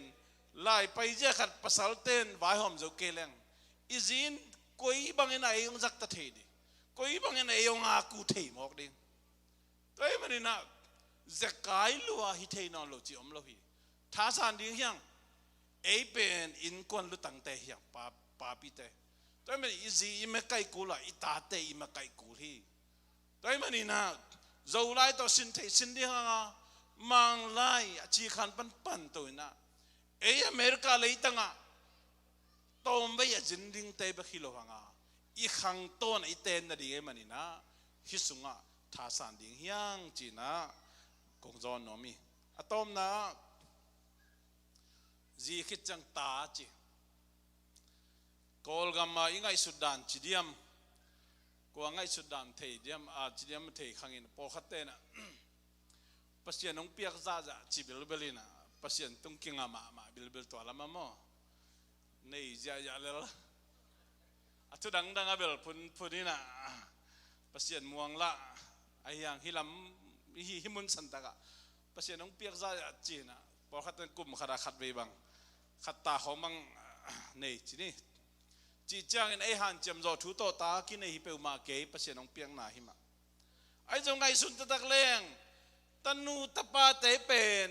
ลายไปเจขัดภาษาเต้นไวหอมจกเกลังอิจินกุยบางเงินไอองจักตะเทดีกุยบางเงินไอองอากูเทมอกดิตัวมันนี่นะจะกายลัวฮิเทนอนโลจิอมโลหิท้าสานดียังเอเป็นอินกวนลุตังเตะยังปาปิเตตัวมันอีซีอิมไกกูละอิตาเตอิมไกกูฮีตัวมันนี่นะจะไล่ตัวสินเทสินดีฮะมังไล่จีขันปันตัวนะอเมริกาเลยตั้งอ่ะตอมไปยจินดิ้งเตะไปคิโลฮังอ่ะอีขังต้นอีเตนนั่นดีมันนี่นะฮิสุงอ่ะท้าสานดิ้งยังจีนะกงจอนนอมีอะตอมนะจีคิดจังตาจีกอลกามาอิงไงสุดานจีเดียมกวางไงสุดานเทียเดียมจีเดียมเทียขังอินพอขัดเตนะปัสยานองเปียกจ้าจ้าจีเบลเบลินะปัสยานตุงกิงอามาเบลเบลตัวละมาโมนี่จะเลละอะทุดังอ่ะเบลพูนี่นะปัสยานม่วงละไอ้ยังฮิลำฮิมุนสันตะกะปัสยานองเปียกจ้าจ้าจีนะพอขัดเตนกลุ่มขัดขัดไปบังขัดตาของบังนี่จีนี่จีจ้างไอ้หันจำจอทุโตตากินไอ้ฮิเปลมาเกย์ปัสยานองเปียกนาหิมะไอ้จงไงสุนตะเลงตนูตะปาเตเป็น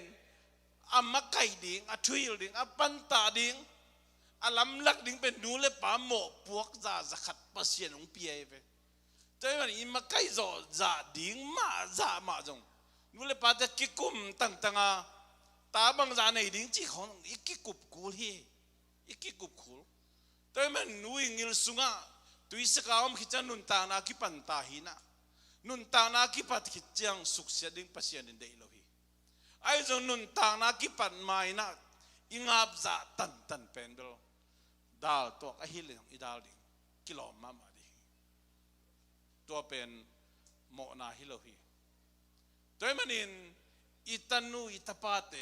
อามาไก่ดิ่งอาทุยดิ่งอาปันตาดิ่งอาลำลักดิ่งเป็นนูเลปาโมพวกจ่าจะขัดปัสยานองเปียไปแต่วันนี้มาไก่จ่อจ่าดิ่งมาจงนูเลปาจะกิกุมตั้งตาบังจ่าในดิ่งจีของอีกิกุบคูลฮีอีกิกุบคูลแต่มันนูอิงิลสุงะตุยสกาวมขิจันนุนตานากิปันตาหินะนุนตานากิปัดขิจังสุขเสียดิ่งปัสยานินเดโลฮีไอ้จงนุนตานากิปันไม่นะอิงอาบจ่าตันเป็นเบลดาลตัวอหิลิงอิดาลดิ่งกิโลมาดิตัวเป็นโมนาฮิโลฮีตัวมันอินอิตันูอิตาปาเต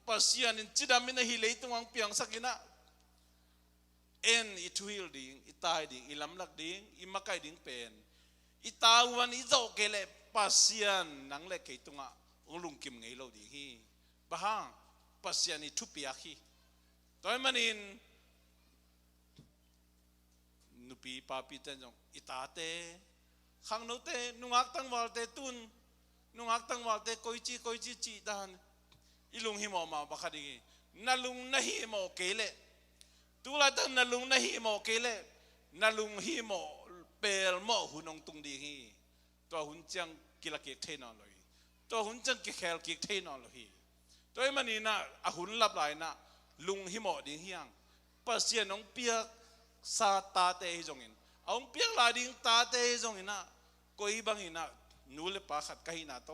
ปัสยานินจิดามินะฮิเลตุงังเปียงสักินะเอ็นอิทุฮิลดิ่งอิตายดิ่งอิลำลักดิ่งอิมาไกดิ่งเป็นอิตาวันอิโจเกเลปัสยานนังเล็กเกตุงะองลุงกิมไงโลดิ่งฮีบ้าปัสยานิทุปิยาฮีตัวมันอินนุปีปาปิเตนจงอิตาเต ขังโนเตนุงักตั้งวอลเตตุนนุงักตั้งวอลเตคอยจีจีดานอีลุงหิมอมาบักดีนาลุงนาหิมอเกเลตุลาตั้งนาลุงนาหิมอเกเลนาลุงหิมอเปลมอหุนองตุงดีฮีตัวหุนจังกิลเกเทนอลอยตัวหุนจังกิเคลกิเทนอลอยตัวมันนี่นะอาหุนลับไหลนะลุงหิมอดีเฮียงปัสเซียนองเปียกซาตาเตฮิจงอินองเปียกลาดิงตาเตฮิจงอินะก็อีบังอินะนูเลปะขัดกะฮินาโต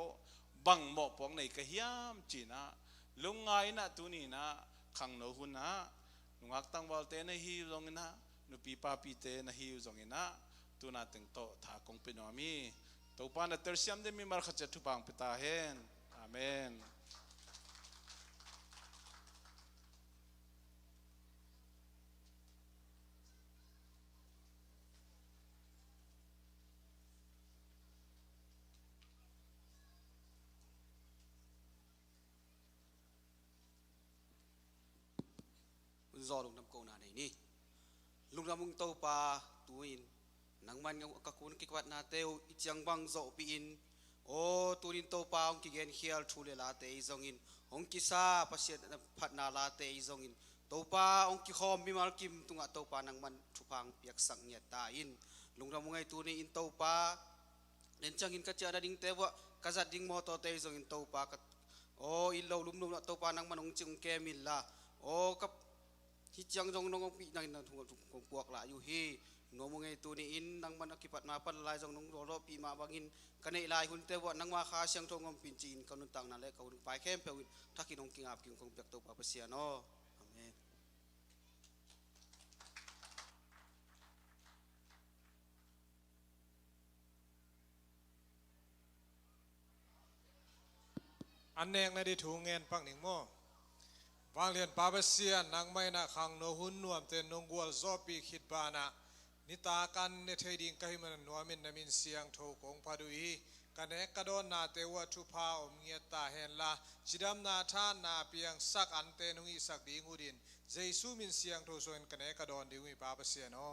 บังหมอปองในกะฮิยามจีนะลุงไงนะตุนีนะขังโนหุนนะนุงักตั้งวอลเตนะฮิวจงอินะนุปีปาปีเตนะฮิวจงอินะตุนาตึงโตถากงเป็นอมีตัวปานะเตอร์เซียมเดมีมาร์ขจัดทุปังปิตาเฮนอาเมนรอลงน้ำโกนาในนี่ลุงรำมุงโตปาตัวอินนังมันกับคุณกิกวัดนาเตวอิจังบังโซปีอินโอตัวอินโตปาองกิเกนเฮียลทูเลลาเตอิซงอินองกิซาปัสเซตพัดนาลาเตอิซงอินโตปาองกิคอมบิมาลกิมตุงะโตปานังมันทุพังเปียกสังเนียตาอินลุงรำมุงไอตัวนี้อินโตปาเดินจังอินกัจจาดิ่งเตวะกัจดิ่งมอโตเตอิซงอินโตปาโออินโลลุมลุมโตปานังมันองจิงเกมิลลาโอกับที่จังจงนงปีนังนังทุ่งปวกละอยู่ฮีนงมงไงตัวนี้อินนังมันakipatมาปันลายจงนงรอปีมาบังอินกันในลายหุ่นเตวนังมาคาเสียงทงงปินจีนกันนุตังนั่นแหละเขาไปเข้มเปวินทักกินงกิงอาบกิงคงเปียกตัวปาเปเสียโนอาเมนอันเนงในดิถูเงินปังหนิงโมวางเรียนปาเปเซียนางไม่นะขังโนหุนนวมเตนงกัวซอปีขิดบานะนิตากันเนเทดิงกะหิมันนวมินนามินเสียงโทกงพาดุยกันเนกะโดนนาเตวะทุพาอมเงียตาเฮนลาจิดำนาทานนาเปียงสักอันเตนุงอีสักดีงูดินเจซูมินเสียงโทส่วนกันเนกะโดนดิวิปาเปเซียนอ